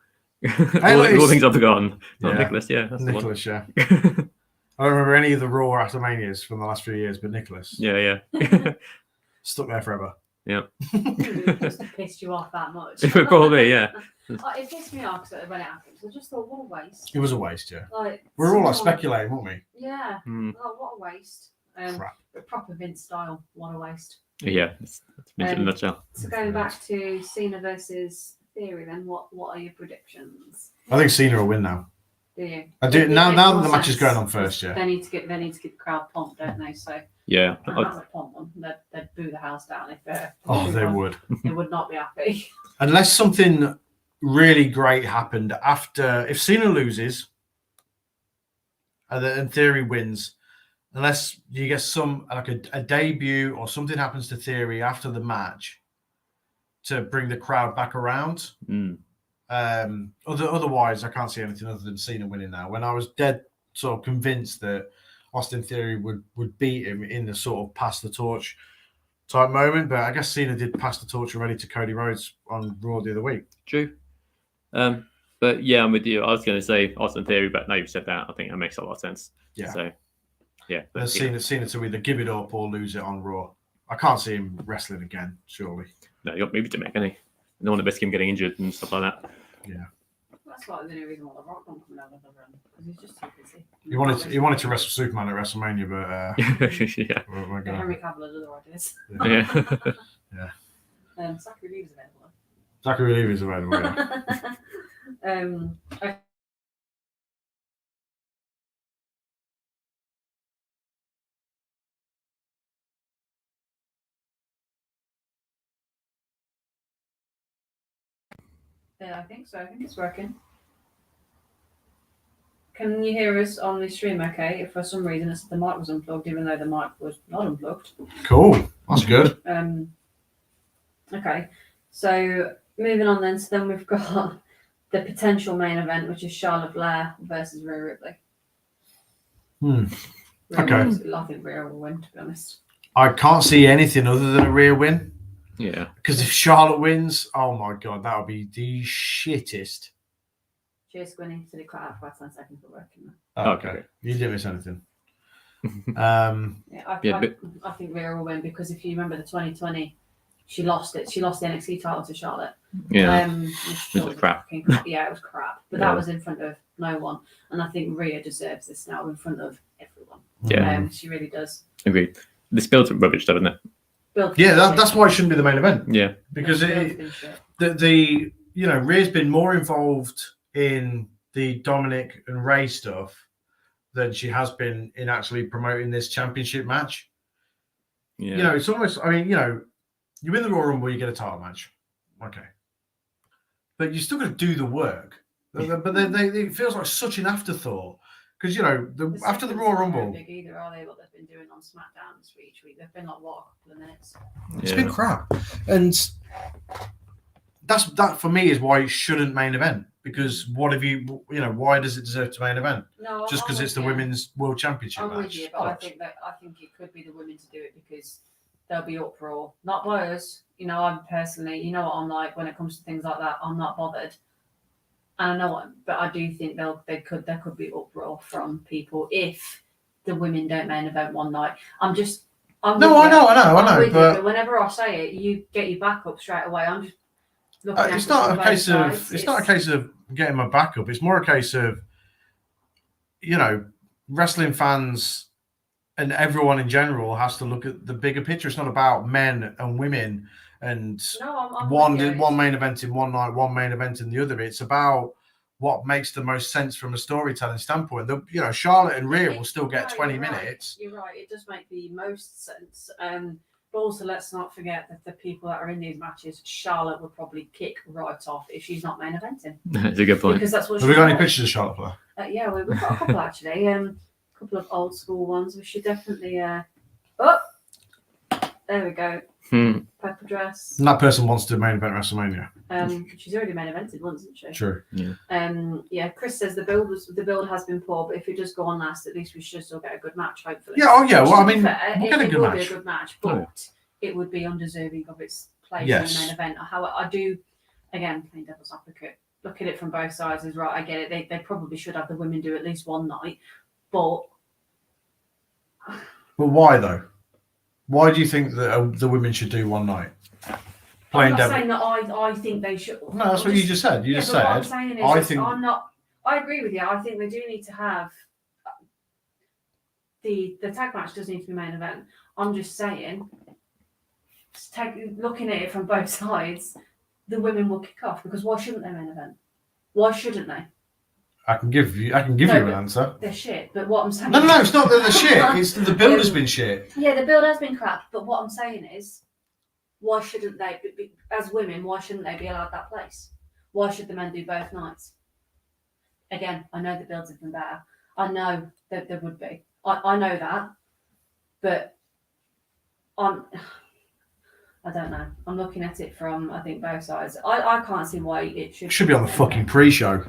Hey, all things I've forgotten. Not Nicholas, yeah. That's Nicholas, yeah. I don't remember any of the Raw Wrestlemanias from the last few years, but Nicholas. Yeah. Stuck there forever. Yeah. It must have pissed you off that much. Probably, yeah. It pissed me off when it happened. I just thought, what a waste. It was a waste, yeah. Like, we were all speculating, weren't we? Yeah. Like, what a waste. Crap. But proper Vince style, what a waste. Yeah, that's in a nutshell. So going back to Cena versus Theory, then what are your predictions? I think Cena will win now. Do you? I do now that the match is going on first, yeah. They need to get the crowd pumped, don't they? So yeah, I'd pump them. They'd boo the house down if they're. They would. They would not be happy. Unless something really great happened after, if Cena loses and then Theory wins, unless you get some like a debut or something happens to Theory after the match to bring the crowd back around. Otherwise, I can't see anything other than Cena winning now. When I was dead sort of convinced that Austin Theory would beat him in the sort of pass the torch type moment, but I guess Cena did pass the torch already to Cody Rhodes on Raw the other week. True. But yeah, I'm with you. I was going to say Austin Theory, but now you've said that, I think that makes a lot of sense. Yeah. So, yeah. Cena to either give it up or lose it on Raw. I can't see him wrestling again, surely. No, you got maybe to make any. No one to risk him getting injured and stuff like that. Yeah. That's why the only reason why the Rock don't come out of the run, because he's just too busy. He wanted to wrestle Superman at WrestleMania, but yeah. Henry Cavill had other ideas. Yeah. Zachary Levi's available. Zachary Levi is available. Yeah. Yeah, I think so. I think it's working. Can you hear us on the stream okay? If for some reason the mic was unplugged, even though the mic was not unplugged. Cool. That's good. Okay. So moving on then. So then we've got the potential main event, which is Charlotte Flair versus Rhea Ripley. Okay. I think Rhea will win, to be honest. I can't see anything other than a Rhea win. Yeah. Because if Charlotte wins, oh my God, that would be the shittest. Cheers, Squinny. So they cut out for 10 seconds for working. Okay. You didn't miss anything. I think Rhea will win because if you remember the 2020, she lost it. She lost the NXT title to Charlotte. Yeah. It was crap. Yeah, it was crap. But that was in front of no one. And I think Rhea deserves this now in front of everyone. Yeah. She really does. Agreed. This builds up rubbish, doesn't it? That's why it shouldn't be the main event. Yeah. Because Rhea's been more involved in the Dominic and Ray stuff than she has been in actually promoting this championship match. Yeah. It's almost, you win the Royal Rumble, you get a title match. Okay. But you still got to do the work. But it feels like such an afterthought. Because, after the Royal Rumble. Big either, are they? What they've been doing on SmackDown this week. They've been like, what, a couple of minutes? It's been crap. And that for me is why it shouldn't main event. Because what have why does it deserve to main event? No, just because it's the Women's World Championship match. With you, but I think it could be the women to do it because there'll be uproar. Not by us. I'm personally, what I'm like when it comes to things like that. I'm not bothered. And I know, but I do think there could be uproar from people if the women don't main event one night. I know. But whenever I say it, you get your back up straight away. I'm just looking. It's not a case of getting my back up. It's more a case of, wrestling fans and everyone in general has to look at the bigger picture. It's not about men and women and No, I'm one with you. one main event in one night, one main event in the other. It's about what makes the most sense from a storytelling standpoint. Charlotte and Rhea will still get 20 minutes. You're right. It does make the most sense. But also, let's not forget that the people that are in these matches, Charlotte would probably kick right off if she's not main eventing. That's a good point. Because that's what Have we got any pictures of Charlotte for that? Yeah, we've got a couple actually. A couple of old school ones. We should definitely. There we go. Pepper dress. And that person wants to main event WrestleMania. She's already main evented once, isn't she? True. Yeah. Chris says the build has been poor, but if it does go on last, at least we should still get a good match, hopefully. Yeah. Oh yeah. Well, I mean, we'll get a good match. Be a good match, but it would be undeserving of its place in the main event. However, I do, again, playing devil's advocate, look at it from both sides. Is right. I get it. They probably should have the women do at least one night, but why though? Why do you think that the women should do one night? I'm not saying that I think they should. No, that's what you just said. You just said. What I'm saying is, I agree with you. I think they do need to have the tag match does need to be main event. I'm just saying, looking at it from both sides, the women will kick off because why shouldn't they main event? Why shouldn't they? I can give you an answer. They're shit, but what I'm saying. No, it's not that they're shit. It's the build has been shit. Yeah, the build has been crap. But what I'm saying is, why shouldn't they, as women, why shouldn't they be allowed that place? Why should the men do both nights? Again, I know the builds have been better. I know that there would be. I know that, but I don't know. I'm looking at it from, I think, both sides. I can't see why it should be on the fucking pre-show.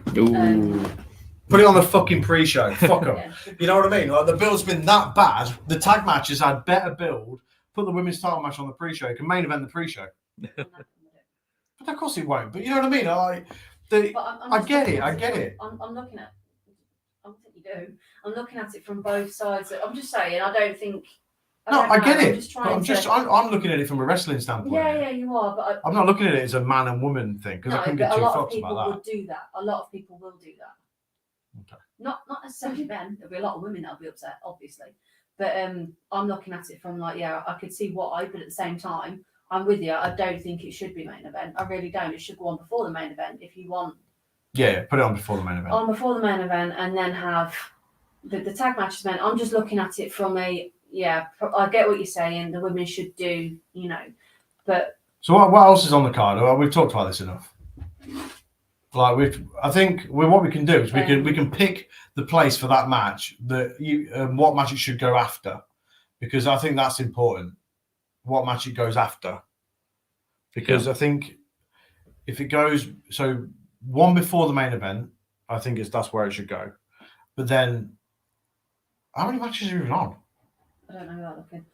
Put it on the fucking pre-show. Fuck them. You know what I mean? Like, the build's been that bad. The tag matches had better build. Put the women's title match on the pre-show. You can main event the pre-show. But of course it won't. But you know what I mean? I get it. I'm looking at. I don't think you do. I'm looking at it from both sides. I'm just saying. I don't think. I get it. I'm looking at it from a wrestling standpoint. Yeah, you are. But I'm not looking at it as a man and woman thing because I couldn't get too fucked about that. A lot of people would do that. A lot of people will do that. Okay. Not necessarily men. There'll be a lot of women that'll be upset, obviously. But I'm looking at it from I could see why, but at the same time, I'm with you. I don't think it should be main event. I really don't. It should go on before the main event if you want. Yeah, put it on before the main event. On before the main event, and then have the tag matches. Men. I'm just looking at it from I get what you're saying. The women should do, but. So what else is on the card? We've talked about this enough. I think what we can do is we can pick the place for that match, what match it should go after, because I think that's important. What match it goes after, because I think if it goes one before the main event, I think that's where it should go. But then, how many matches are even on? I don't know without looking.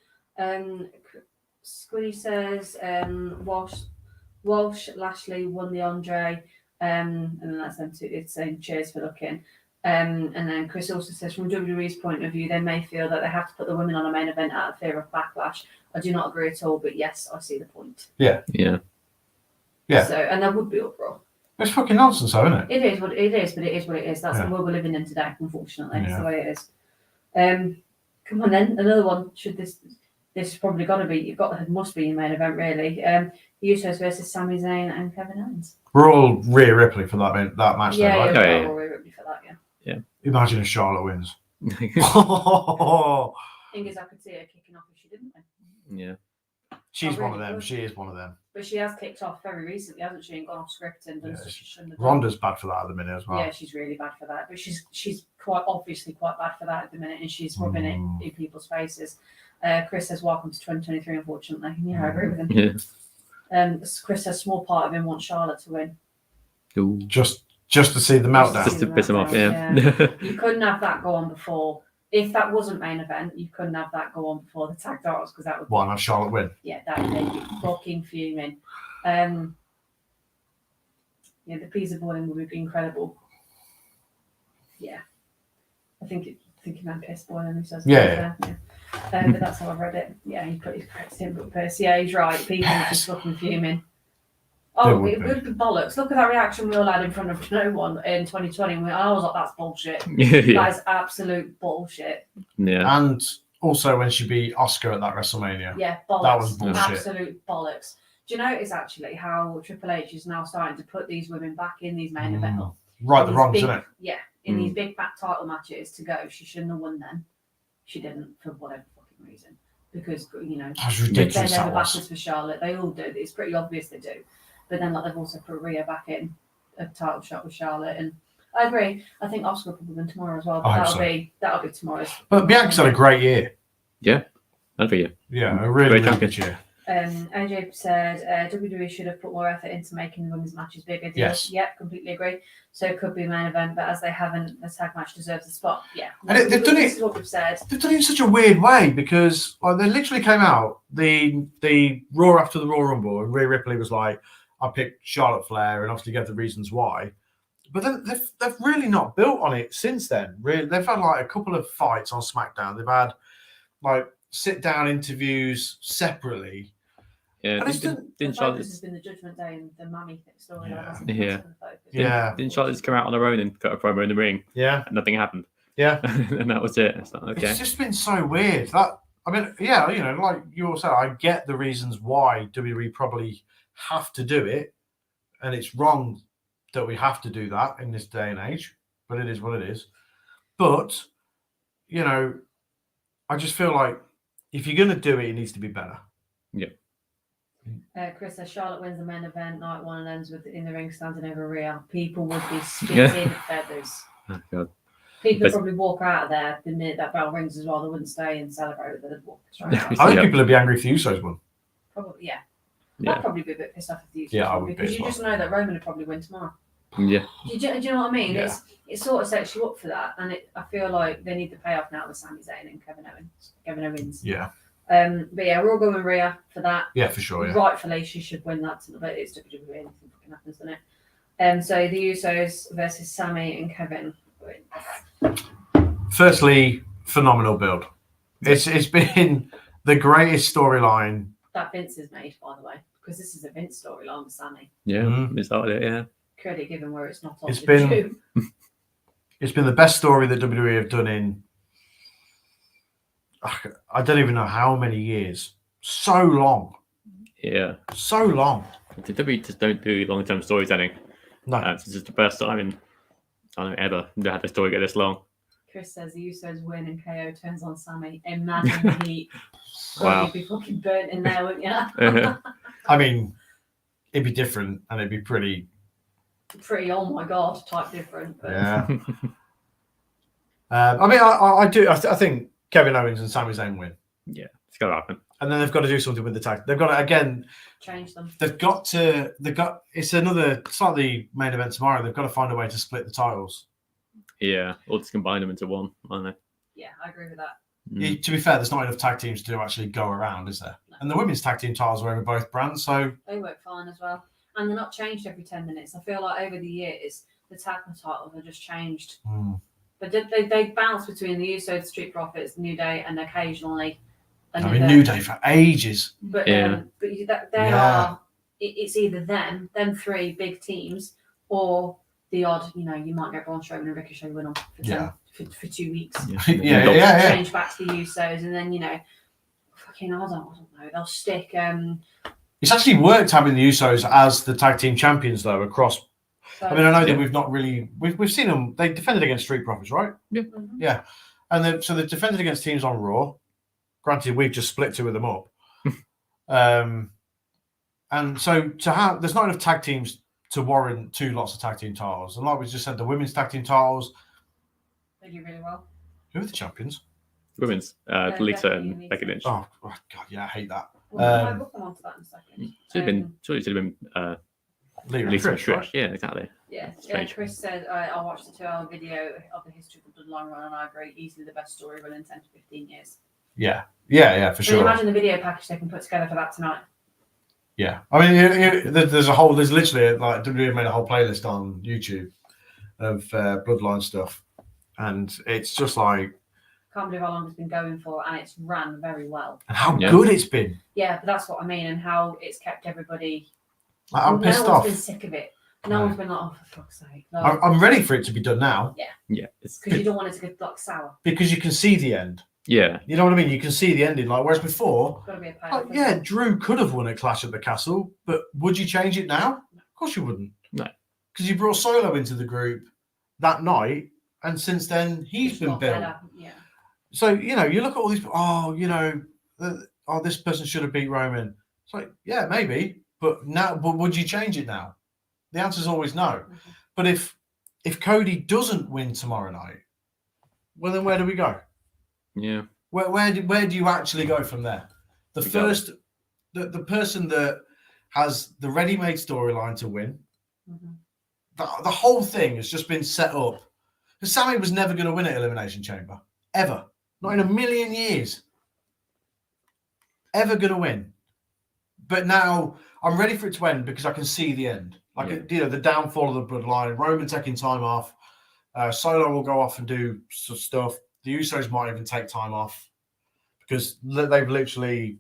Squiddy says Walsh Lashley won the Andre. And then that's them too. It's saying cheers for looking. And then Chris also says, from WWE's point of view, they may feel that they have to put the women on a main event out of fear of backlash. I do not agree at all, but yes, I see the point. Yeah. So, and there would be uproar. It's fucking nonsense, though, isn't it? It is what it is, but it is what it is. That's the world we're living in today, unfortunately. That's the way it is. Come on then, another one. Should this probably got to be? Must be your main event, really. Usos versus Sami Zayn and Kevin Owens. We're all Rhea Ripley for that match, yeah, though, right? Yeah, we're all Rhea Ripley for that, yeah. Imagine if Charlotte wins. Thing is, I could see her kicking off if she didn't win. Yeah. She's one of them. She is one of them. But she has kicked off very recently, hasn't she? And gone off script and done stuff she shouldn't have done. Ronda's bad for that at the minute as well. Yeah, she's really bad for that. But she's quite obviously quite bad for that at the minute, and she's rubbing it in people's faces. Chris says, "Welcome to 2023." Unfortunately, yeah, I agree with him. Yeah. Chris says, "Small part of him wants Charlotte to win." Ooh. Just to see the meltdown. Just to piss him off. Yeah. You couldn't have that go on before. If that wasn't main event, you couldn't have that go on before the tag titles because that would. Why not Charlotte win? Yeah, that would make you fucking fuming. The pizza boiling would be incredible. Yeah, I think it meant piss boiling. He says. Yeah. But that's how I've read it. Yeah, he put his correct in, but piss. Yeah, he's right. People are just fucking fuming. Oh, It it would would be bollocks. Look at that reaction we all had in front of no one in 2020. I was like, that's bullshit. yeah. That is absolute bullshit. Yeah. And also when she beat Oscar at that WrestleMania. Yeah, bollocks. That was bullshit. Absolute bollocks. Do you notice actually how Triple H is now starting to put these women back in these main events? Right, the These wrongs, big- isn't it? Yeah, in these big back title matches to go. She shouldn't have won them. She didn't for whatever fucking reason. Because, you know, That was they're ridiculous. never That was. backers for Charlotte. They all do. It's pretty obvious they do. But then like they've also put Rhea back in a title shot with Charlotte. And I agree. I think Oscar will probably win tomorrow as well. But I hope that'll be tomorrow's. But Bianca's had a great year. That'd be you. Yeah, a really, Great really good champion. year. AJ said WWE should have put more effort into making the women's matches bigger. Yes. Yep, completely agree. So it could be a main event, but as they haven't, the tag match deserves a spot. Yeah. And they've done This it- is what we've said. They've done it in such a weird way because like, they literally came out the Raw after the Raw Rumble, and Rhea Ripley was like, "I picked Charlotte Flair," and obviously gave the reasons why. But then they've really not built on it since then. Really, they've had like a couple of fights on SmackDown. They've had like sit down interviews separately. Yeah. And it's Didn't The focus Charlotte has been the Judgment Day and the Mummy story. Yeah. Yeah. Yeah. didn't Charlotte just come out on her own and cut a promo in the ring Yeah, and nothing happened? yeah. And that was it. It's like, okay. It's just been so weird. That I mean, yeah, you know, like you all said, I get the reasons why WWE probably have to do it, and it's wrong that we have to do that in this day and age. But it is what it is. But you know, I just feel like if you're going to do it, it needs to be better. Chris says Charlotte wins the main event night one and ends with in the ring standing over Rhea. People would be spitting feathers. Oh, God. People But- would probably walk out of there the minute that bell rings as well. They wouldn't stay and celebrate. They'd walk straight out. I think Yeah. people would be angry if the Usos won. Probably, yeah. Yeah. I'd probably be a bit pissed off if the Usos Yeah, I won would be because as you well. just know that Roman would probably win tomorrow. Yeah. Do you know what I mean? Yeah. It sort of sets you up for that, and I feel like they need the payoff now with Sami Zayn and Kevin Owens. Yeah, But yeah, we're all going Rhea for that. yeah, for sure. Yeah. Rightfully, she should win that. But it's WWE. Anything fucking happens, doesn't it? So the Usos versus Sami and Kevin. Firstly, phenomenal build. It's been the greatest storyline. That Vince has made, by the way, because this is a Vince storyline with Sami. Yeah. Mhm. We started it. Yeah. Credit given where it's not. It's obviously been- due. It's been the best story that WWE have done in I don't even know how many years. So long, Yeah. so long. The WWE just don't do long-term storytelling. No, It's just the first time in I don't know ever they had the story get this long. Chris says the Usos win and KO turns on Sami. Imagine the heat. Wow. You'd be fucking burnt in there, wouldn't you? I mean, it'd be different and it'd be pretty. Pretty, oh my god, type different. But Yeah. I mean, I do. I think Kevin Owens and Sami Zayn win, Yeah, it's gotta happen. and then they've got to do something with the tag. They've got to again. change them. They've got to. They've got. It's another. It's like the main event tomorrow. They've got to find a way to split the titles. Yeah, or just combine them into one. I don't know. Yeah, I agree with that. To be fair, there's not enough tag teams to actually go around, is there? No. And the women's tag team titles are over both brands, so They work fine as well. And they're not changed every 10 minutes. I feel like over the years, the tag titles are just changed. But they bounce between the Usos, Street Profits, New Day, and occasionally I mean, another- New Day for ages. But Yeah. they Yeah. are. It's either them three big teams, or the odd. You know, you might get Braun Strowman and Ricochet win on for 2 weeks. Yeah. Change back to the Usos, and then fucking I don't know. They'll stick. It's actually worked having the Usos as the tag team champions, though. Across, I mean, I know that we've not really we've seen them. They defended against Street Profits, right? Mhm. Yeah, and so they've defended against teams on Raw. Granted, we've just split two of them up. And so to have, there's not enough tag teams to warrant two lots of tag team titles. And like we just said, the women's tag team titles. They do really well. Who are the champions? Women's Lisa and Becky Lynch. Oh God, yeah, I hate that. Well, we'll come on to that in a second. Should have been. Surely should have been Lisa and Trish, Trish. right? Yeah, exactly. Yeah, Strange. Chris said, I watched the 2-hour video of the history of the Bloodline run, and I agree, easily the best story run in 10 to 15 years. Yeah, for So sure. imagine the video package they can put together for that tonight. Yeah, I mean, there's literally like WWE made a whole playlist on YouTube of Bloodline stuff, and it's just like, Can't believe how long it's been going for, and it's ran very well. and how Yeah. good it's been. Yeah, but that's what I mean, and how it's kept everybody I'm pissed no off. one's been sick of it. No one's been like, oh, for fuck's sake. No. I'm ready for it to be done now. Yeah. It's Because you don't want it to get like sour. Because you can see the end. yeah. You know what I mean? You can see the ending. Like, whereas before, Got to be a payoff. yeah, Drew could have won a Clash at the Castle, but would you change it now? Of course you wouldn't. No. Because you brought Solo into the group that night, and since then he's been built. Yeah. So, you know, you look at all these, this person should have beat Roman. It's like, yeah, maybe, but would you change it now? The answer is always no. Mm-hmm. But if Cody doesn't win tomorrow night, well, then where do we go? Yeah. Where do you actually go from there? The Exactly. the person that has the ready-made storyline to win, the whole thing has just been set up. Because Sammy was never going to win at Elimination Chamber. Ever. Not in a million years. Ever going to win. But now I'm ready for it to end because I can see the end. The downfall of the bloodline, Roman taking time off, Solo will go off and do some stuff. The Usos might even take time off because they've literally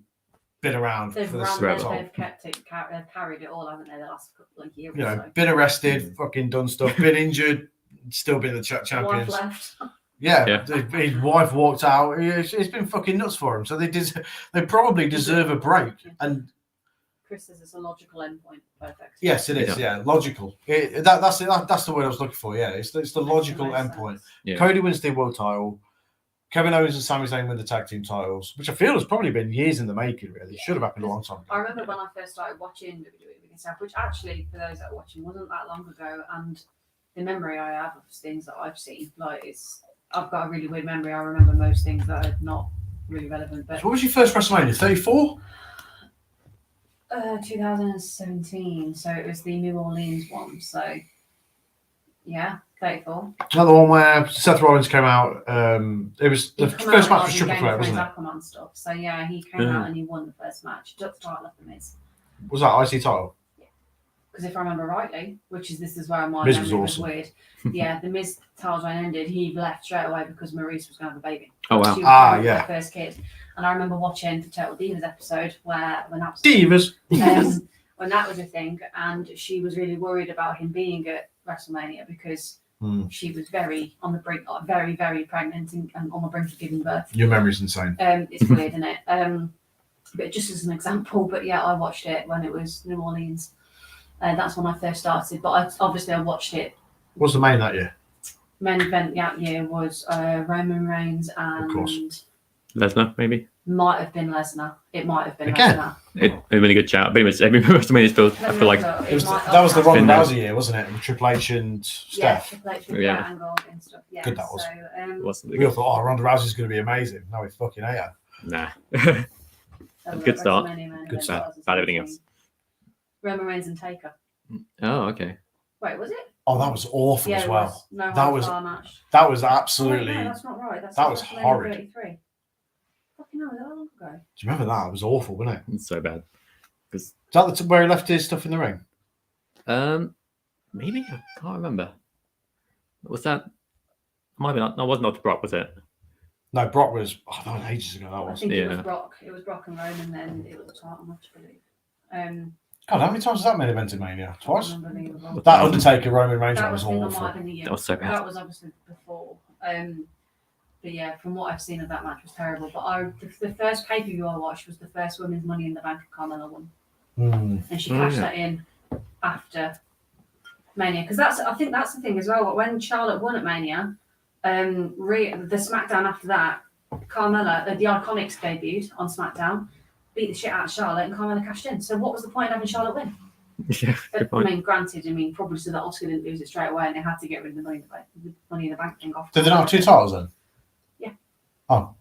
been around They've for this time. they've kept it, they've carried it all, haven't they, the last couple of years? You know, been arrested, fucking done stuff, been injured, still been the champions. Wife left. Yeah, his wife walked out. It's been fucking nuts for him. So they probably deserve a break. And Chris says it's a logical endpoint. Perfect. yes, it is. Yeah, logical. That's the word I was looking for. Yeah, it's the logical endpoint. Yeah. Cody wins the world title. Kevin Owens and Sami Zayn win the tag team titles, which I feel has probably been years in the making. Really, should have happened a long time ago. I remember when I first started watching WWE and stuff, which actually, for those that are watching, wasn't that long ago. And the memory I have of things that I've seen, I've got a really weird memory. I remember most things that are not really relevant. But So what was your first WrestleMania? 34? 2017. So it was the New Orleans one. So yeah, 34. Another one where Seth Rollins came out. It was the He'd come first out match was and triple Game threat, of wasn't it? Thrones Aquaman stuff. So yeah, he came out and he won the first match. He took the title off the Miz. Was that IC title? Because if I remember rightly, this is where my Miz memory was was awesome. weird. Yeah, the Miz title reign ended. He left straight away because Maurice was going to have a baby. Oh, wow. She was Yeah. their first kid. And I remember watching the Total Divas episode when that was Divas. when that was a thing, and she was really worried about him being at WrestleMania because she was very on the brink, very, very pregnant and on the brink of giving birth. Your memory's insane. It's weird, isn't it? But just as an example, but yeah, I watched it when it was New Orleans. That's when I first started, but I watched it. What's the main that year? Main event that year was Roman Reigns Of course. and Lesnar, maybe. might have been Lesnar. It might have been Again? Lesnar. It a really good shout. But anyway, every WrestleMania still, I feel like That was the Ronda Rousey year, wasn't it? With Triple H and Yeah, Steph. Triple H with Yeah. Angle and stuff. Yeah, Good that was. So, wasn't We all thought, oh, Ronda Rousey's going to be amazing. No, we fucking hate her. nah. that Good was start. WrestleMania main Good event start. 2017. Bad everything else. Roman Reigns and Taker. Oh, okay. Wait, was it? Oh, that was awful as it well. was. No That was- hard match. That was Oh, absolutely. wait, no, that's not right. That's that was WrestleMania horrid. 33. Fucking hell, that long ago. Do you remember that? It was awful, wasn't it? It's so bad. Is that where he left his stuff in the ring? Maybe I can't remember. Was that? Might be not. No, it wasn't up Brock, was it? No, Brock was. Oh, that was ages ago. That I was. think it was Yeah. Brock. It was Brock and Roman, then it was a title match, I believe. God, how many times was that main event in Mania? I Twice. can't remember the other That Undertaker Roman Reigns That one was was in the awful. Mark in the year. That was so bad. That was obviously before. But yeah, from what I've seen of that match was terrible. But the first pay-per-view I watched was the first Women's Money in the Bank of Carmella one, and she cashed that in after Mania. Because I think that's the thing as well. When Charlotte won at Mania, the SmackDown after that, Carmella, the Iconics debuted on SmackDown, beat the shit out of Charlotte, and Carmella cashed in. So what was the point of having Charlotte win? Yeah, good I point. mean, granted, probably so that Oscar didn't lose it straight away, and they had to get rid of the Money in the Bank thing off. Did they not have two titles then? Yeah. Oh.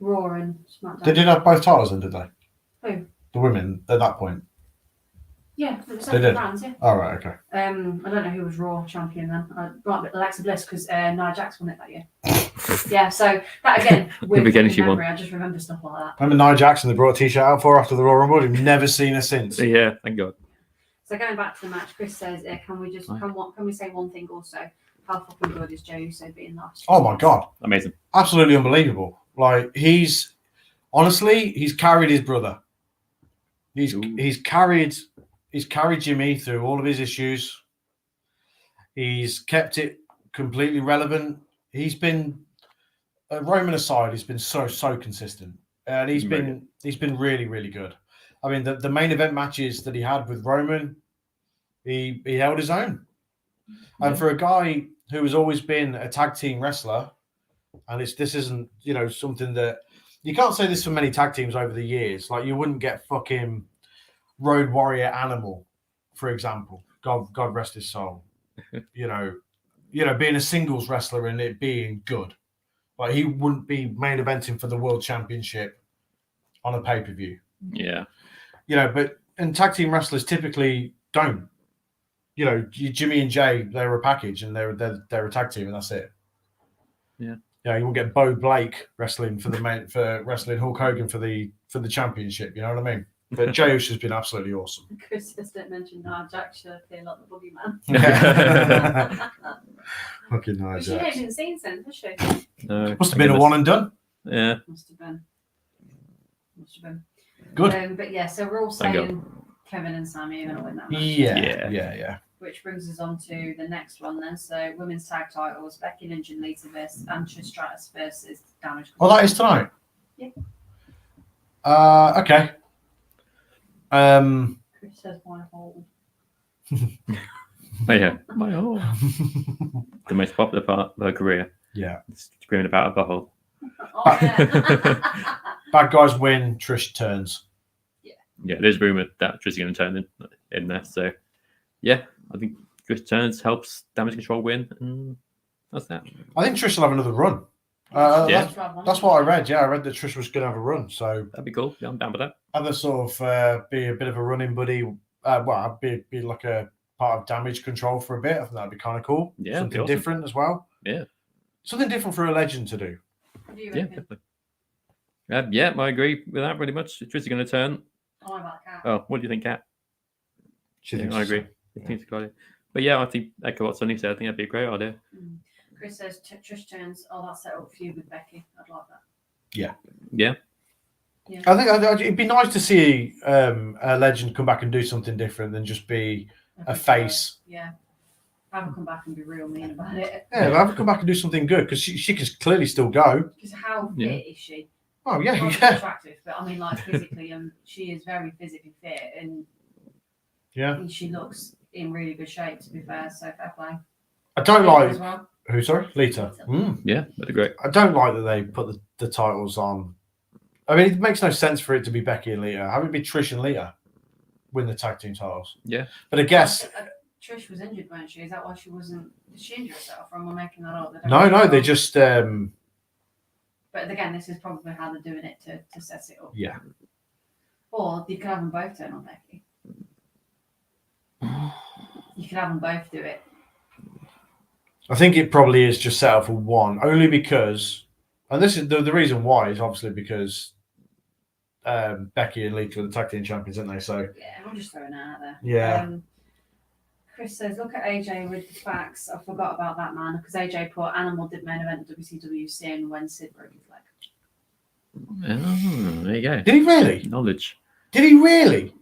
Raw and SmackDown. They did have both titles then, did they? Who? The women at that point. Yeah, it was They did. brands, yeah. Oh, right, okay. I don't know who was Raw champion then. Right, Alexa Bliss, because Nia Jax won it that year. Yeah, so that again, weird Again, she won. memory. I just remember stuff like that. Remember Nia Jackson? They brought a T-shirt out for her after the Royal Rumble. We've never seen her since. Yeah, thank God. So going back to the match, Chris says, can we say one thing also? How fucking good is Jey Uso being last? Oh my God, Amazing. absolutely unbelievable! Like he's carried his brother. He's carried he's carried Jimmy through all of his issues. He's kept it completely relevant. He's been Roman aside, he's been so consistent, and he's been really, really good. I mean, the main event matches that he had with Roman, he held his own. And for a guy who has always been a tag team wrestler, and this isn't, something that you can't say this for many tag teams over the years. Like, you wouldn't get fucking Road Warrior Animal, for example. God rest his soul. Being a singles wrestler and it being good. Like, he wouldn't be main eventing for the world championship on a pay-per-view. Yeah. But and tag team wrestlers typically don't. Jimmy and Jay, they're a package and they're a tag team and that's it. Yeah. You won't get Bo Blake wrestling for wrestling Hulk Hogan for the championship. You know what I mean? But Jey Uso's been absolutely awesome. Chris just didn't mention Jack should appear like the boogeyman. Fucking Nia But she Jax. hasn't seen since, has she? No. Must have been a one and done. Yeah. Must have been. Good. But yeah, so we're all Thank saying Kevin and Sammy are going to win that match. Yeah. Which brings us on to the next one then. So women's tag titles, Becky Lynch and Lita versus Trish Stratus versus Damage Well, that is tonight. Yeah. Okay. Chris says my hole. Oh, yeah. My hole. The most popular part of her career. Yeah. Screaming about a butthole. Oh yeah. Bad guys win. Trish turns. Yeah, there's rumour that Trish is going to turn in there. So, yeah, I think Trish turns, helps Damage Control win, and that's that. I think Trish will have another run. Yeah. That's what I read. Yeah, I read that Trish was going to have a run. So That'd be cool. Yeah, I'm down with that. other sort of be a bit of a running buddy. Be like a part of Damage Control for a bit. I think that'd be kind of cool. Yeah, Something awesome. different as well. Yeah. Something different for a legend to do. What do you Yeah, reckon? definitely. Yeah, I agree with that pretty much. Trish is going to turn. Oh, about Cat. Oh, what do you think, Kat? She Yeah, thinks I so. agree. I think it's a good idea. But yeah, I think echo what Sonny said. I think that'd be a great idea. Chris says Trish turns. Oh, that's set up for you with Becky. I'd like that. Yeah. I think it'd be nice to see a legend come back and do something different than just be a face. Yeah. Have her come back and be real mean about it. Yeah, have her come back and do something good because she can clearly still go. Because how fit Yeah. is she? Oh yeah, Not yeah, attractive, but I mean, like physically, she is very physically fit, and yeah. she looks in really good shape. To be fair, so fair play. I don't Lita like as well. who. Sorry, Lita. Yeah, that'd be great. I don't like that they put the titles on. I mean, it makes no sense for it to be Becky and Lita. Have it be Trish and Lita win the tag team titles. Yeah. But I guess Trish was injured, wasn't she? Is that why she wasn't? Did she injure herself, or am I making that up? no, they just But again, this is probably how they're doing it to set it up. yeah. Or you could have them both turn on Becky. You could have them both do it. I think it probably is just set up for one, only because, and this is the reason why is obviously because Becky and Lita are the tag team champions, aren't they? So Yeah, I'm just throwing it out there. Yeah. Chris says, look at AJ with the facts. I forgot about that, man, because AJ put Animal did main event at WCW sin when Sid broke his leg. Oh, there you go. did he really? Knowledge. Did he really?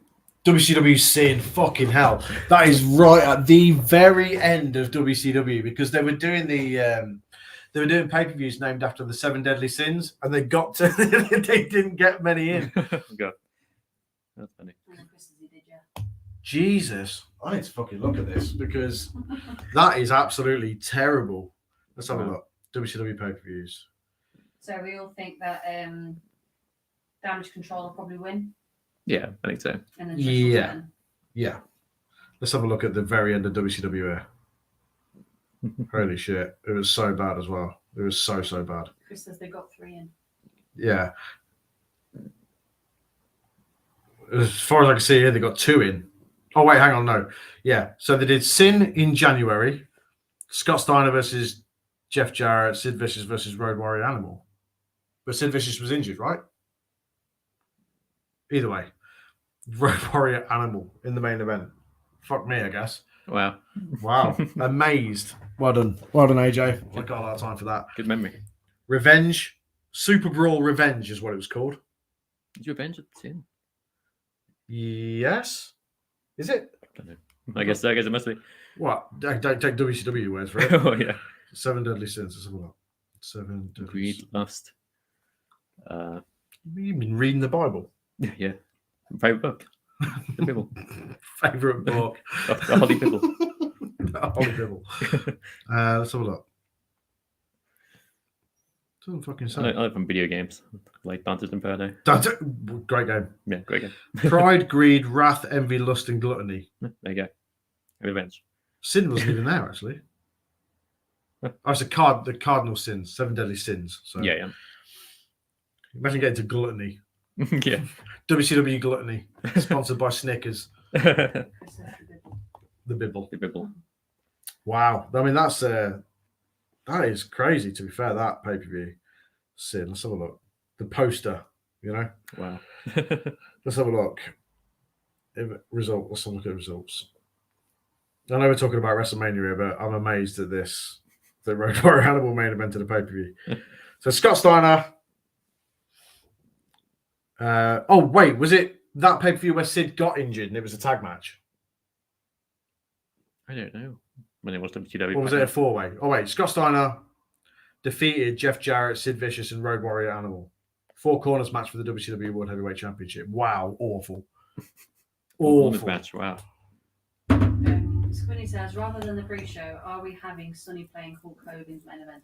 WCW saying fucking hell. That is right at the very end of WCW because they were doing pay-per-views named after the 7 deadly sins and they got to they didn't get many in. God. That's funny. And then Chris says he did, yeah. Jesus. I need to fucking look at this because that is absolutely terrible. Let's have a look. WCW pay-per-views. So we all think that Damage Control will probably win. Yeah, I think so. And then Trish will Yeah. turn. Yeah. Let's have a look at the very end of WCW here. Holy shit. It was so bad as well. It was so bad. Chris says they got 3 in. Yeah. As far as I can see here, they got 2 in. Oh, wait, hang on. No. Yeah. So they did Sin in January, Scott Steiner versus Jeff Jarrett, Sid Vicious versus Road Warrior Animal. But Sid Vicious was injured, right? Either way, Road Warrior Animal in the main event. Fuck me, I guess. Wow. Wow. Amazed. Well done, AJ. I got a lot of time for that. Good memory. Revenge. Super Brawl Revenge is what it was called. Did you avenge at sin? Yes. Is it? I guess it must be. What? Don't take WCW words for it. Oh yeah. 7 deadly sins. Let's have a look. 7 deadly Greed, sins. lust. You've been reading the Bible. Yeah. Favorite book. The Bible. Favorite book. The Holy Bible. The Holy Bible. Let's have a look. Doesn't fucking say. I like from video games like Dante's Inferno. Great game. Yeah, great game. Pride, greed, wrath, envy, lust, and gluttony. There you go. Revenge. Sin wasn't even there actually. Oh, it's the cardinal sins, 7 deadly sins. So Yeah. imagine getting to gluttony. Yeah. WCW gluttony, sponsored by Snickers. The The Bibble. Bible. Wow. I mean, that is crazy. To be fair, that pay per view sin. Let's have a look. The poster. Wow. Let's have a look. Let's have a look at results. I know we're talking about WrestleMania here, but I'm amazed at this. The Road Warrior Hannibal main event of the pay per view. So Scott Steiner. Oh wait, was it that pay per view where Sid got injured and it was a tag match? I don't know. When it was WCW. Or was it a 4-way? Oh wait, Scott Steiner defeated Jeff Jarrett, Sid Vicious, and Road Warrior Animal. 4 corners match for the WCW World Heavyweight Championship. Wow, awful. Awful. Match. Wow. Squinny says, rather than the pre-show, are we having Sonny playing Hulk Hogan's main event?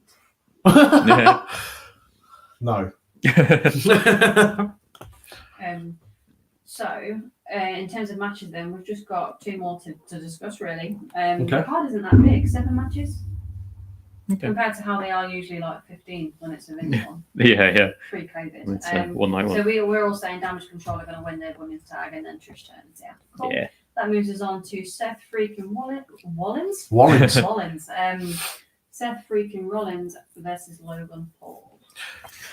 No. So, in terms of matches, then we've just got 2 more to discuss. Really, the Okay. card isn't that big. 7 matches Okay. compared to how they are usually like 15 when it's a mini one Yeah. pre-COVID. It's one night So one. we're all saying Damage Control are going to win their women's tag, and then Trish turns. Yeah, cool. Yeah. That moves us on to Seth freaking Rollins. Wallins. Seth freaking Rollins versus Logan Paul.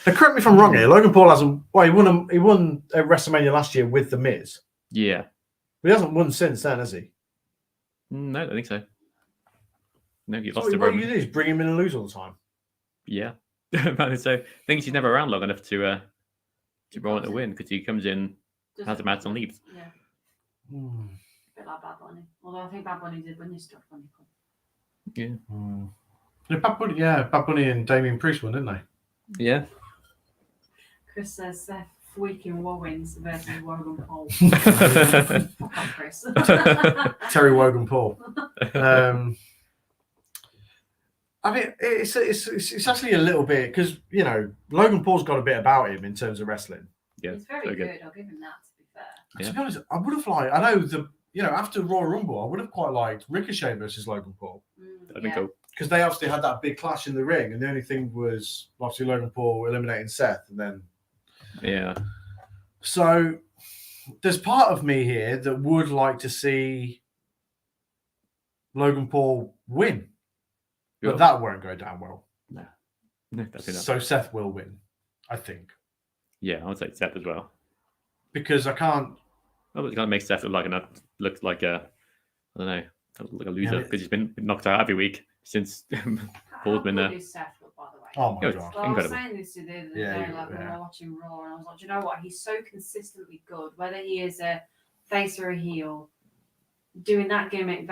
Now, correct me if I'm wrong here. Logan Paul hasn't. Well, he won at WrestleMania last year with The Miz. Yeah. But he hasn't won since then, has he? No, I don't think so. No, you So lost to what you Roman. do is bring him in and lose all the time. Yeah. So I think he's never around long enough to Roman to win because he comes in, has a match and leaves. Yeah, Hmm. a bit like Bad Bunny. Although I think Bad Bunny did win his stuff when he come. Yeah. Bad Bunny and Damien Priest won, didn't they? Yeah. Chris says Seth freaking Rollins versus Logan Paul. Fuck off, Chris. Terry Wogan Paul. I mean, it's actually a little bit because Logan Paul's got a bit about him in terms of wrestling. Yeah. He's very very good. good. I'll give him that. To be fair. Yeah. To be honest, I would have liked. I know after Royal Rumble, I would have quite liked Ricochet versus Logan Paul That'd be cool. because they obviously had that big clash in the ring, and the only thing was obviously Logan Paul eliminating Seth, and then Yeah. so there's part of me here that would like to see Logan Paul win, but that won't go down well. No, definitely not. So Seth will win, I think, Yeah, I would say Seth as well. because I can't. Oh, it kind of makes Seth look like a, I don't know, like a loser Yeah, because he's been knocked out every week since Paul's been How there. good is Seth look, by the way? Oh my Yeah, god! Well, I was Incredible. saying this to the other Yeah, day, like when we yeah. were watching Raw, and I was like, do you know what? He's so consistently good, whether he is a face or a heel, doing that gimmick,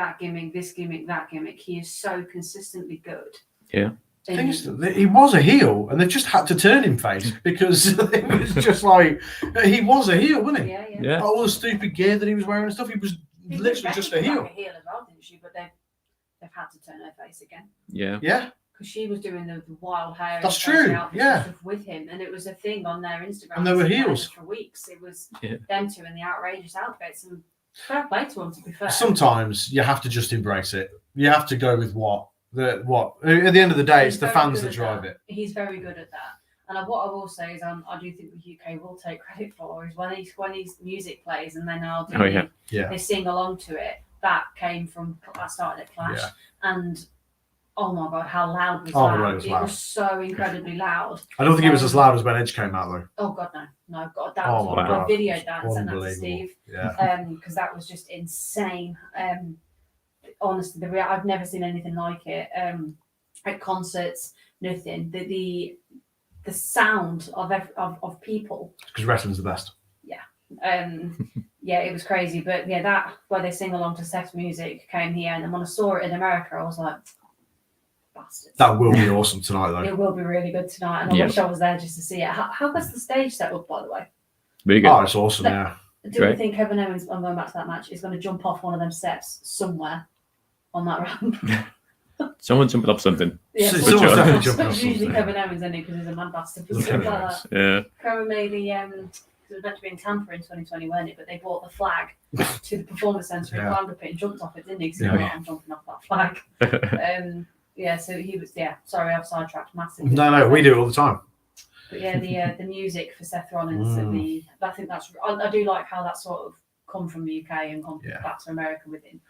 this gimmick, that gimmick. He is so consistently good. Yeah. The thing is, he was a heel, and they just had to turn him face because it was just like he was a heel, wasn't he? Yeah. Yeah. All the stupid gear that he was wearing and stuff, he was literally just a heel. Like a heel as well, didn't she? But they've had to turn her face again Yeah. Yeah, because she was doing the wild hair. That's and true, fashion outfits yeah. and stuff with him, and it was a thing on their Instagram. And they were Instagram heels. for weeks. It was Yeah. them two in the outrageous outfits, and fair play to them. To be fair, sometimes you have to just embrace it. You have to go with what. At the end of the day, it's He's the very fans good that at drive that. it. He's very good at that. And what I will say is, I do think the UK will take credit for is when his music plays and they're now doing, Oh, yeah. Yeah. they sing along to it. That came from that started at Clash, Yeah. and oh my god, how loud was Oh my that? God, it was loud. was so incredibly loud. I don't think it was as loud as when Edge came out, though. Oh god, no, god, that Oh was my I God. videoed that and sent that to Unbelievable. Steve. Yeah. Because that was just insane. Honestly, I've never seen anything like it. At concerts, nothing. The sound of people. Because wrestling's the best. Yeah, it was crazy. But yeah, that where they sing along to Seth's music came here, and then when I saw it in America, I was like, bastards. That will be awesome tonight, though. It will be really good tonight, and I wish I was there just to see it. How was the stage set up, by the way? Really good. Oh, it's awesome, yeah. Do we think Kevin Owens, I'm going back to that match, is going to jump off one of them steps somewhere on that ramp? Someone's jumping off something. Yeah, Someone's definitely jumping off it's usually something. Kevin Owens, isn't he? Because he's a mad bastard for stuff like that. Yeah. Currently, it was meant to be in Tampa in 2020, wasn't it? But they brought the flag to the performance centre and climbed up it and jumped off it, didn't he? Because he was like, I'm jumping off that flag. Yeah, so he was, sorry, I've sidetracked massively. No, we do it all the time. But yeah, the music for Seth Rollins and I think that's, I do like how that sort of come from the UK and come back to America with him.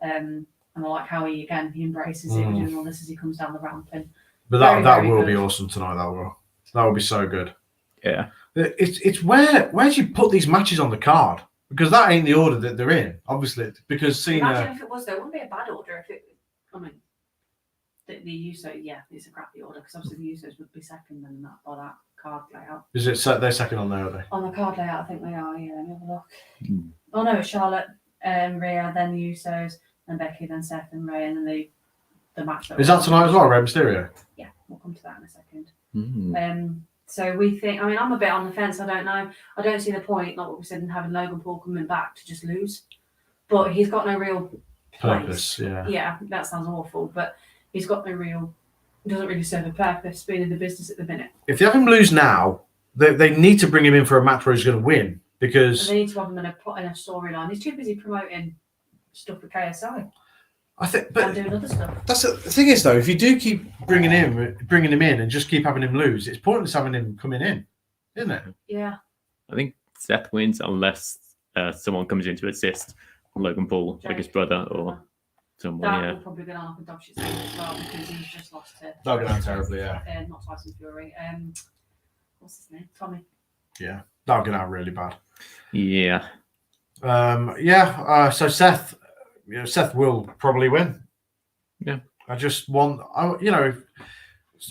And I like how he embraces it doing all this as he comes down the ramp. But that will be awesome tonight. That will be so good. Yeah. It's where do you put these matches on the card? Because that ain't the order that they're in, obviously. Because Cena. Imagine if it was, though, it wouldn't be a bad order if it. I mean, the Uso, it's a crappy order because obviously the Usos would be second than that by that card layout. Is it they're second on there? Are they? On the card layout, I think they are. Yeah, let me have a look. Oh no, it's Charlotte, Rhea, then the Usos, then Becky, then Seth and Ray, and then the match. Is that tonight as well, Rey Mysterio? Yeah, we'll come to that in a second. So we think. I mean, I'm a bit on the fence. I don't know. I don't see the point, like what we said, in having Logan Paul coming back to just lose. But he's got no real purpose. Yeah. Yeah, that sounds awful, but he's got no real. Doesn't really serve a purpose being in the business at the minute. If they have him lose now, they need to bring him in for a match where he's going to win because they need to have him in a storyline. He's too busy promoting stuff with KSI. I think, but and doing other stuff. That's the thing is though, if you do keep bringing him in, and just keep having him lose, it's pointless having him coming in, isn't it? Yeah. I think Seth wins unless someone comes in to assist Logan Paul, like his brother or someone. That will probably go down like a dog shit as well because he's just lost to. That'll go down terribly, yeah. Not Tyson Fury. What's his name? Tommy. Yeah, that'll go down really bad. Yeah. So Seth. Seth will probably win. Yeah. I just want,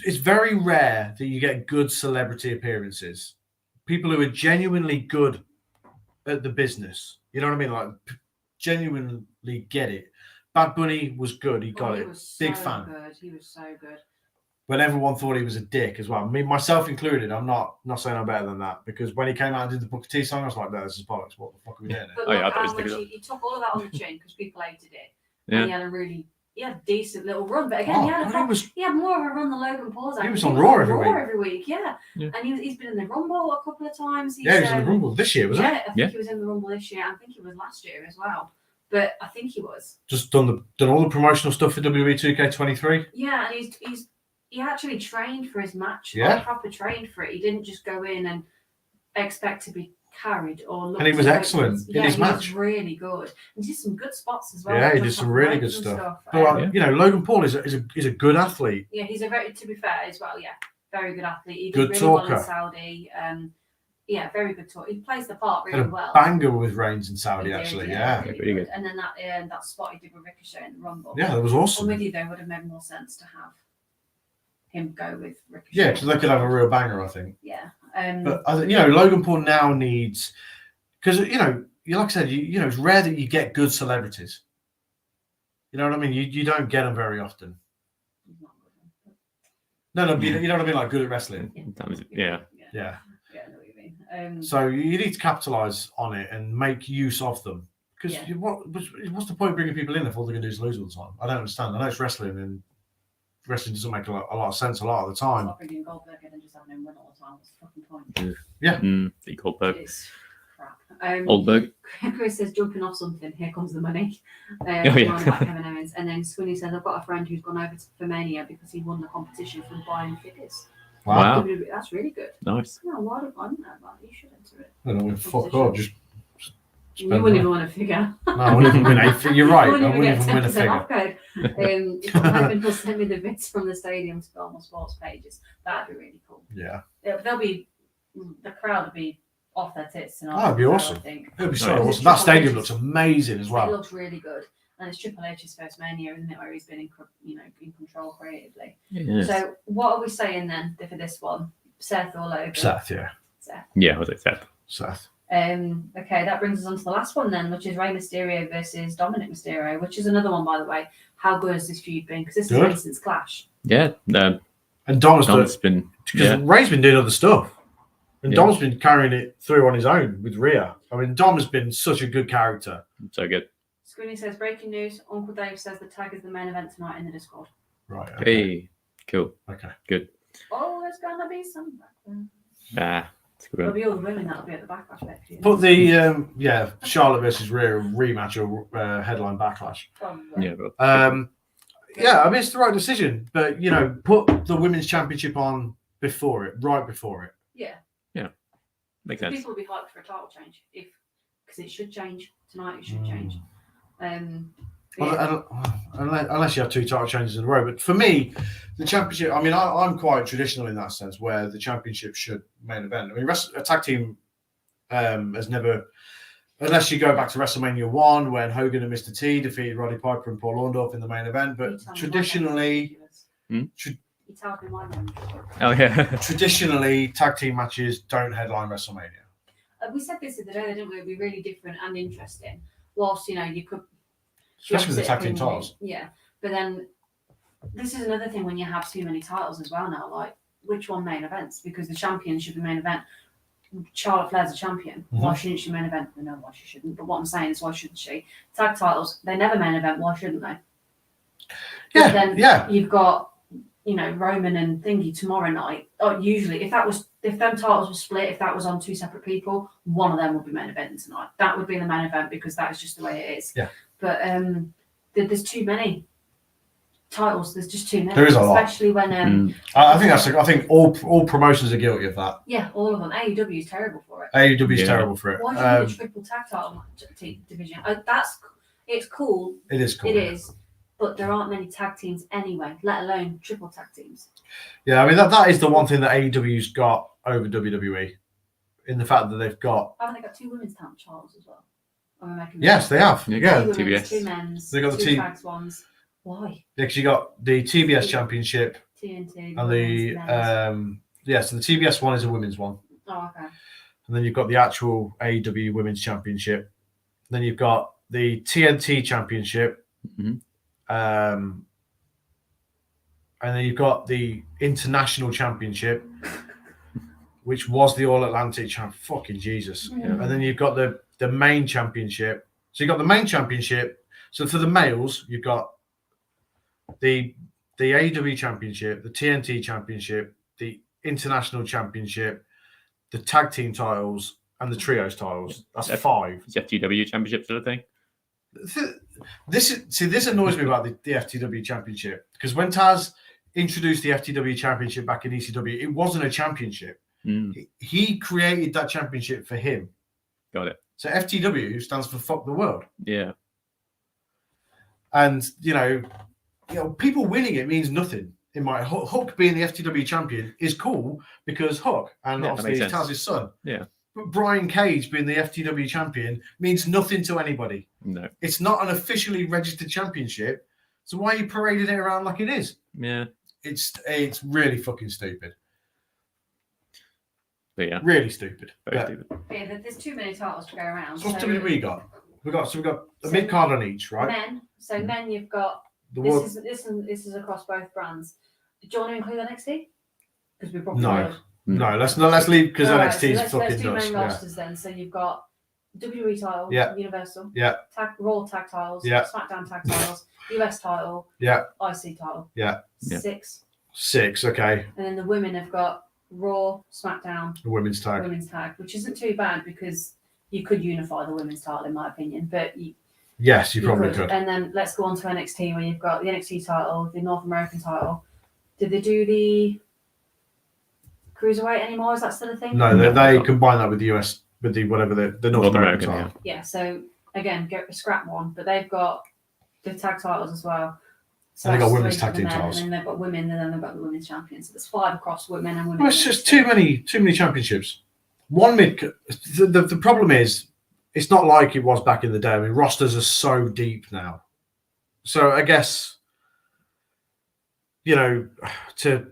it's very rare that you get good celebrity appearances. People who are genuinely good at the business. You know what I mean? Like, genuinely get it. Bad Bunny was good. He got it. Big fan. Good. He was so good. But everyone thought he was a dick as well. I mean, myself included. I'm not saying I'm better than that because when he came out and did the Booker T song, I was like, no, this is bollocks. What the fuck are we doing? But I thought he took all of that on the chin because people hated it. Yeah. And he had a decent little run. But again, he had more of a run than Logan Paul's. He was on Raw every week. Yeah. And he's been in the Rumble a couple of times. He was in the Rumble this year, wasn't he? I think he was in the Rumble this year. I think he was last year as well. But I think he was. Just done all the promotional stuff for WWE 2K23. Yeah, and he actually trained for his match. Yeah. Proper trained for it. He didn't just go in and expect to be carried or look. And he was excellent in his match. He was really good. And he did some good spots as well. Yeah, he did some really good stuff. But Logan Paul is a good athlete. Yeah, he's to be fair as well. Yeah, very good athlete. He did good really talker. Well in Saudi. Yeah, very good talk. He plays the part really well. Banger with Reigns in Saudi, actually. Yeah, pretty good. And then that spot he did with Ricochet in the Rumble. Yeah, that was awesome. With you, though, would have made more sense to have him go with Ricochet. Yeah, because they could have a real banger, I think. Yeah. But Logan Paul now needs because like I said, it's rare that you get good celebrities. You know what I mean? You don't get them very often. No, you know what I mean, like good at wrestling. Yeah. Yeah. I know what you mean. So you need to capitalize on it and make use of them. Because what's the point of bringing people in if all they're going to do is lose all the time? I don't understand. I know it's wrestling and wrestling doesn't make a lot of sense a lot of the time. It's like bringing Goldberg in and just having him win all the time. What's the fucking point? Yeah. Goldberg. It's crap. Goldberg. Chris says, jumping off something, here comes the money. Kevin Owens. And then Swinny says, I've got a friend who's gone over to Mania because he won the competition from buying figures. Wow. That's really good. Nice. No, why don't I know that? You should enter it. I don't know, fuck off. You wouldn't even want a figure. No, I wouldn't even win a figure. You're right. I wouldn't even win a figure. If I'm hoping he'll send me the bits from the stadium to go on my sports pages. That'd be really cool. Yeah. The crowd would be off their tits tonight. That'd be awesome. I think. It'd be so awesome. That stadium looks amazing as well. It looks really good. And it's Triple H's first Mania, isn't it, where he's been in control creatively. Yes. So what are we saying then for this one? Seth or Logan? Seth, yeah. Seth. Yeah, I was like Seth. Seth. Okay, that brings us on to the last one then, which is Rey Mysterio versus Dominic Mysterio, which is another one, by the way. How good has this feud been? Because this is Good. an instant clash. Yeah, And Dom's been because Ray's been doing other stuff, and Yeah. Dom's been carrying it through on his own with Rhea. I mean, Dom has been such a good character. so good. Squinny says, breaking news, Uncle Dave says the tag is the main event tonight in the Discord. Right. Okay. Hey, cool. Okay. Good. Oh, there's going to be some backlash. It's a good There'll one. be all the women that'll be at the backlash. Put the Charlotte versus Rhea rematch or headline backlash. Yeah, but Yeah, I mean it's the right decision, but put the women's championship on before it, right before it. Yeah. makes sense. People will be hyped for a title change because it should change tonight. It should change. Unless you have 2 title changes in a row, but for me, the championship. I mean, I'm quite traditional in that sense, where the championship should main event. I mean, a tag team has never, unless you go back to WrestleMania 1 when Hogan and Mr. T defeated Roddy Piper and Paul Orndorff in the main event. But traditionally, You tell me my name. Oh yeah. traditionally, tag team matches don't headline WrestleMania. We said this the other day, didn't we? It'd be really different and interesting. Whilst you could, Especially with the tag team titles. Yeah, but then this is another thing when you have too many titles as well now. Like, which one main events? Because the champion should be main event. Charlotte Flair's a champion. Why shouldn't she main event? No, why she shouldn't. But what I'm saying is, why shouldn't she? Tag titles, they never main event. Why shouldn't they? Yeah, But then yeah. you've got Roman and Thingy tomorrow night. Usually, if them titles were split, if that was on 2 separate people, one of them would be main event tonight. That would be the main event because that is just the way it is. Yeah. But there's too many titles. There's just too many. There is a lot. Especially when I think all promotions are guilty of that. yeah, all of them. AEW is terrible for it. AEW is Yeah. terrible for it. Why do you do a triple tag title division? It's cool. It is cool. It is. But there aren't many tag teams anyway, let alone triple tag teams. Yeah, I mean that is the one thing that AEW's got over WWE, in the fact that they've got. Haven't they got 2 women's titles as well? Yes, they have. Yeah. Yeah, 2 women's, TBS. 2 men's, They got the 2 team- tags ones. Why? because you got the TBS Championship TNT. and the men's. so the TBS one is a women's one, Oh, okay. and then you've got the actual AEW Women's Championship. Then you've got the TNT Championship. Mhm. And then you've got the International Championship, which was the All Atlantic Champ. Fucking Jesus. Yeah. And then you've got the main championship. So you've got the main championship. So for the males, you've got the AEW Championship, the TNT Championship, the International Championship, the tag team titles, and the trios titles. That's Yeah. 5. Is the FTW championship sort of thing? This annoys me about the FTW Championship, because when Taz introduced the FTW Championship back in ECW, it wasn't a championship. He created that championship for him. Got it. So FTW stands for fuck the world. Yeah. And people winning it means nothing. In my Hook being the FTW champion is cool because Hook, and Yeah, that obviously makes it's sense. Taz's son. Yeah. But Brian Cage being the FTW champion means nothing to anybody. No. It's not an officially registered championship. So why are you parading it around like it is? Yeah. It's really fucking stupid. But yeah. Really stupid. Very Yeah. stupid. Yeah, there's too many titles to go around. So what's WWE got? We've got a So- mid card on each, right? Men. So men, you've got The this world. is across both brands. Do you want to include NXT? Because we probably No. would. No, let's leave because Alright, NXT is let's fucking do nuts. main Yeah. rosters then. So you've got WWE title, Yeah. Universal, Yeah. Raw tag titles, Yeah. SmackDown tag titles, US title, Yeah. IC title. Yeah. Yeah. 6. 6, okay. And then the women have got Raw, SmackDown, The women's tag. women's tag, which isn't too bad because you could unify the women's title in my opinion, but Yes, you probably could. And then let's go on to NXT where you've got the NXT title, the North American title. Did they do the Cruiserweight anymore? Is that still a thing? No, No, they not. combine that with the US, with the whatever the North American title. Yeah, so again, scrap one, but they've got the tag titles as well. So And they've got that's women's 3 tag for the team men, titles. And then they've got women, and then they've got the women's champions. So there's 5 across women and women. Well, it's just too many championships. One mid. The problem is, it's not like it was back in the day. I mean, rosters are so deep now. So I guess, to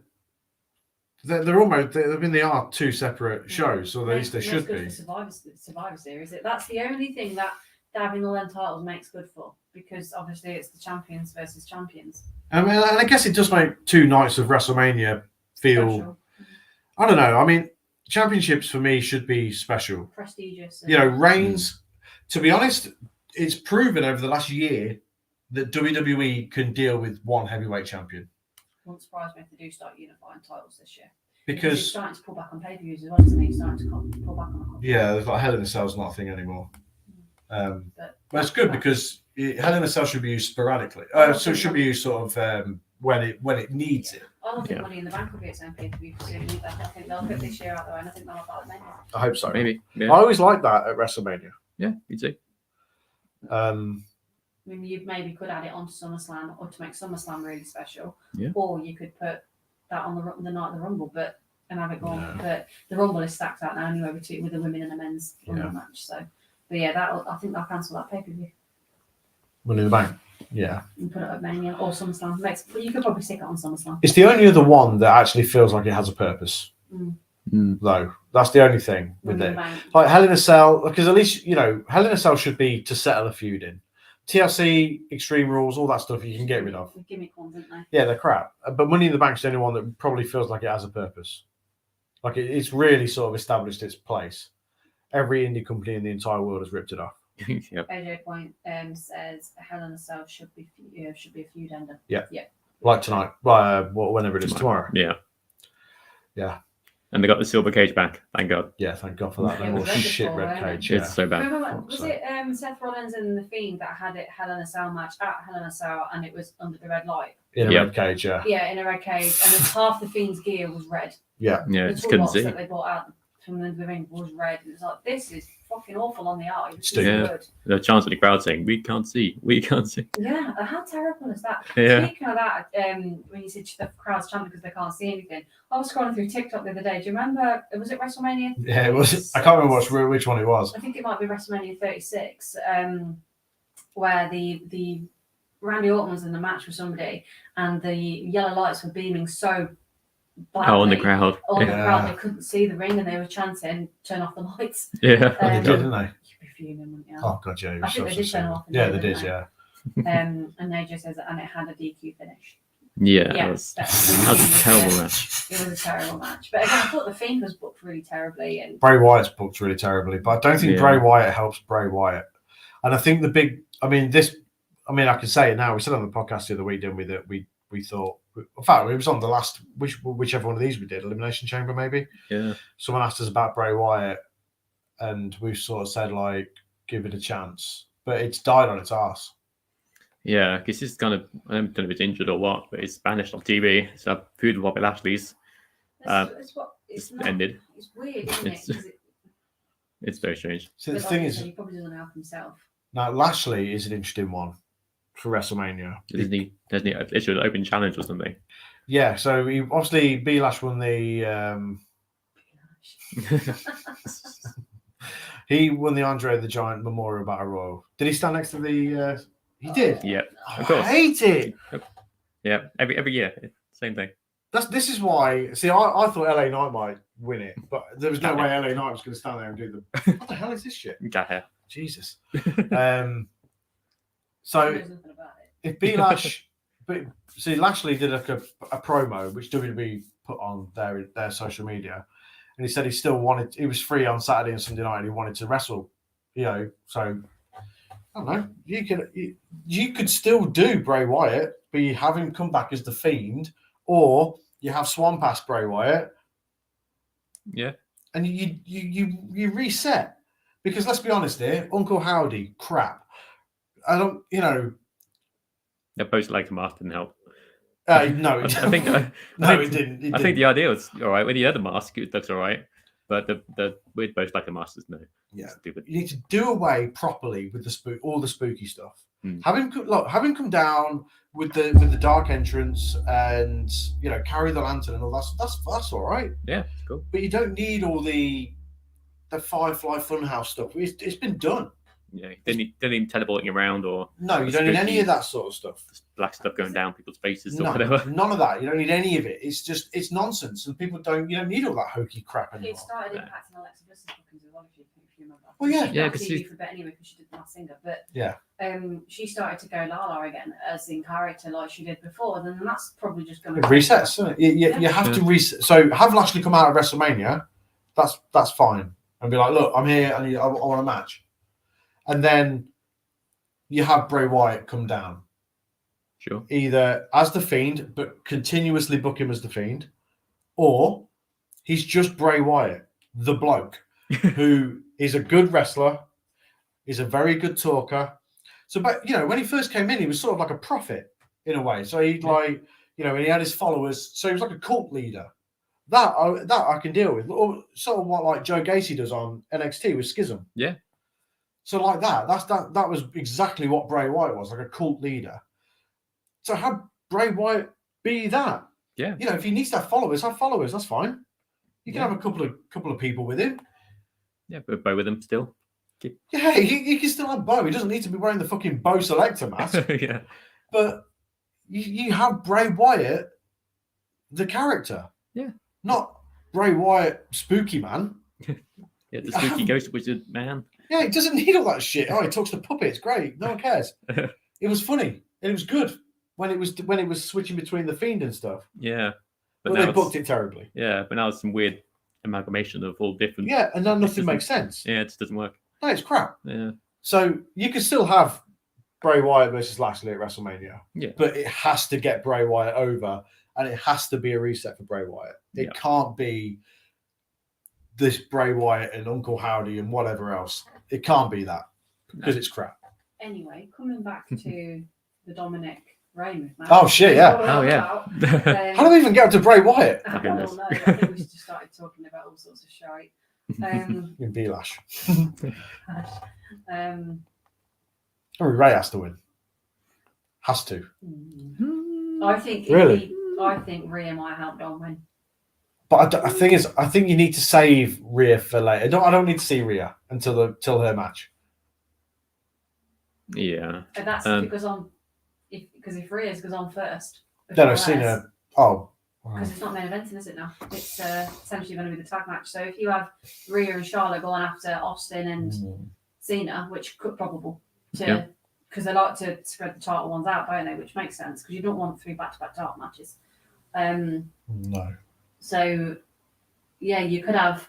they're almost. I mean, they are two separate shows, or at least they should be. Survivor Series. That's the only thing that having all them titles makes good for, because obviously it's the champions versus champions. I mean, and I guess it does make two nights of WrestleMania feel. Special. I don't know. I mean, championships for me should be special, Prestigious. You know, reigns. To be honest, it's proven over the last year that WWE can deal with one heavyweight champion. Won't surprise me if they do start unifying titles this year. Because it's starting to pull back on pay-per-views as well, isn't it? It's starting to pull back on. Yeah, there's like Hell in a Cell's not a thing anymore. But it's good because Hell in a Cell should be used sporadically. So it should be used sort of when it needs it. I don't think Money in the Bank will be its own pay-per-view soon either. I think they'll get this year out there, and I think they'll have that many. I hope so. Maybe. Yeah. I always like that at WrestleMania. Yeah, me too. I mean, you maybe could add it onto SummerSlam, or to make SummerSlam really special. Yeah. Or you could put that on the night of the Rumble, and have it go on. But the Rumble is stacked out now anyway with the women and the men's Rumble match. So, but yeah, I think they'll cancel that pay-per-view. Money in the Bank. Yeah. And put it at Mania or SummerSlam. You could probably stick it on SummerSlam. It's the only other one that actually feels like it has a purpose. Though that's the only thing with it. Like Hell in a Cell, because at least Hell in a Cell should be to settle a feud in. TLC, Extreme Rules, all that stuff you can get rid of. The gimmick ones, aren't they? Yeah, they're crap. But Money in the Bank's the only one that probably feels like it has a purpose. Like it's really sort of established its place. Every indie company in the entire world has ripped it off. Yep. AJ Point says Hell in a Cell should be a feud ender. Yeah. Yeah. Like tonight. Whenever it is tomorrow. Yeah. Yeah. And they got the silver cage back. Thank God. Yeah, thank God for that. Yeah, it was shit dreadful, red wasn't cage. It's so bad. Remember, was it Seth Rollins and The Fiend that had it Hell in a Cell match at Hell in a Cell, and it was under the red light? In a red cage, yeah. Yeah, in a red cage, and then half the Fiend's gear was red. Yeah. Yeah, The just couldn't toolbox see. that they brought out from the ring was red. And it's like, this is fucking awful on the eye. It's Yeah. good. The chance of the crowd saying, "We can't see, we can't see." Yeah, how terrible is that? Yeah. Speaking of that, when you said the crowd's chanting because they can't see anything, I was scrolling through TikTok the other day. Do you remember? Was it WrestleMania? Yeah, it was. I can't remember which one it was. I think it might be WrestleMania 36, where the Randy Orton was in the match with somebody, and the yellow lights were beaming so badly On the crowd. the crowd, they couldn't see the ring, and they were chanting, "Turn off the lights." Yeah. They did, didn't they? You'd be fuming, wouldn't you? Oh god, yeah. I think they did turn off. Yeah, they did. Yeah. And AJ says, and it had a DQ finish. Yeah. Yeah, That was that a terrible match. It was a terrible match. But again, I thought the Fiend was booked really terribly. And Bray Wyatt's booked really terribly, but I don't think Bray Wyatt helps Bray Wyatt. And I think I can say it now. We said on the podcast the other week, didn't we, that we thought, in fact, it was on the last, whichever one of these we did, Elimination Chamber maybe. Yeah. Someone asked us about Bray Wyatt, and we sort of said, like, give it a chance. But it's died on its arse. Yeah, because he's kind of, I don't know if it's injured or what, but it's banished off TV. So feud with Bobby Lashley's it's ended. It's weird, isn't it? It's very strange. So the thing is, he probably doesn't help himself. now Lashley is an interesting one for WrestleMania. Doesn't he issue an open challenge or something? Yeah, so he obviously B-Lash won the he won the Andre the Giant Memorial Battle Royal. Did he stand next to the he did? Yeah, Oh, of course. I hate it. Yeah, every year, same thing. This is why. See, I thought LA Knight might win it, but there was no way LA Knight was going to stand there and do the. What the hell is this shit? Got hair. Jesus. So if B-Lash, but see, Lashley did like a promo which WWE put on their social media, and he said he was free on Saturday and Sunday night, and he wanted to wrestle. So I don't know. You could still do Bray Wyatt, but you have him come back as the Fiend, or you have Swamp Ass Bray Wyatt. Yeah. And you reset, because let's be honest here, Uncle Howdy, crap. I don't, Their post-leg mask didn't help. No, it I think it didn't. I think the idea was all right when he had the mask. It looks all right, but the with post-leg masters, no. Yeah, stupid. You need to do away properly with all the spooky stuff. Mm. Have him come down with the dark entrance and carry the lantern and all that. That's all right. Yeah, cool. But you don't need all the Firefly Funhouse stuff. It's been done. Yeah, didn't even teleporting around or No, you don't need any of that sort of stuff. black stuff going down people's faces or No, whatever. none of that. You don't need any of it. It's nonsense, and people don't. You don't need all that hokey crap anymore. It started Yeah. impacting Alexa Bliss's bookings as well, if you remember. Well, yeah. She's Yeah, not 'cause TV she's- for a bit anyway because she did The Masked Singer, but Yeah. she started to go Lala again as in character like she did before. Then that's probably just going It to resets. Isn't it? You have to reset. So have Lashley come out of WrestleMania. That's fine, and be like, look, I'm here, and I want a match, and then you have Bray Wyatt come down. Sure. Either as the Fiend, but continuously book him as the Fiend, or he's just Bray Wyatt, the bloke, who is a good wrestler, is a very good talker. So, but when he first came in, he was sort of like a prophet in a way. So he'd and he had his followers. So he was like a cult leader. That I can deal with. Or sort of what like Joe Gacy does on NXT with Schism. Yeah. So like that was exactly what Bray Wyatt was, like a cult leader. So have Bray Wyatt be that. Yeah. If he needs to have followers, that's fine. You can Yeah. have a couple of people with him. Yeah, but Bo with them still. Yeah, you can still have Bo. He doesn't need to be wearing the fucking Bo Selector mask. Yeah. But you have Bray Wyatt, the character. Yeah. Not Bray Wyatt, spooky man. Yeah, the spooky ghost wizard man. Yeah, he doesn't need all that shit. Oh, he talks to puppets. Great. No one cares. It was funny. And it was good when it was switching between the Fiend and stuff. Yeah. But now they booked it terribly. Yeah, but now it's some weird amalgamation of all different. Yeah, and then nothing doesn't- makes sense. Yeah, it just doesn't work. No, it's crap. Yeah. So you can still have Bray Wyatt versus Lashley at WrestleMania. Yeah. But it has to get Bray Wyatt over, and it has to be a reset for Bray Wyatt. It Yeah. can't be this Bray Wyatt and Uncle Howdy and whatever else. It can't be that because it's crap. Anyway, coming back to the Dominic Ray match. Oh, shit, yeah. Oh, yeah. How do we even get up to Bray Wyatt? I Okay, don't know. I think we just started talking about all sorts of shite. In B-Lash. I Um, mean, Ray has to win. Has to. I think Really? I think Rhea might help Dom win. But I think you need to save Rhea for later. I don't need to see Rhea until her match. Yeah. But that's because if Rhea goes on first. Then I've seen her. Oh. Because it's not main eventing, is it now? It's essentially going to be the tag match. So if you have Rhea and Charlotte going after Austin and Cena, which could probable to, because they like to spread the title ones out, don't they? Which makes sense because you don't want 3 back-to-back title matches. No. So yeah, you could have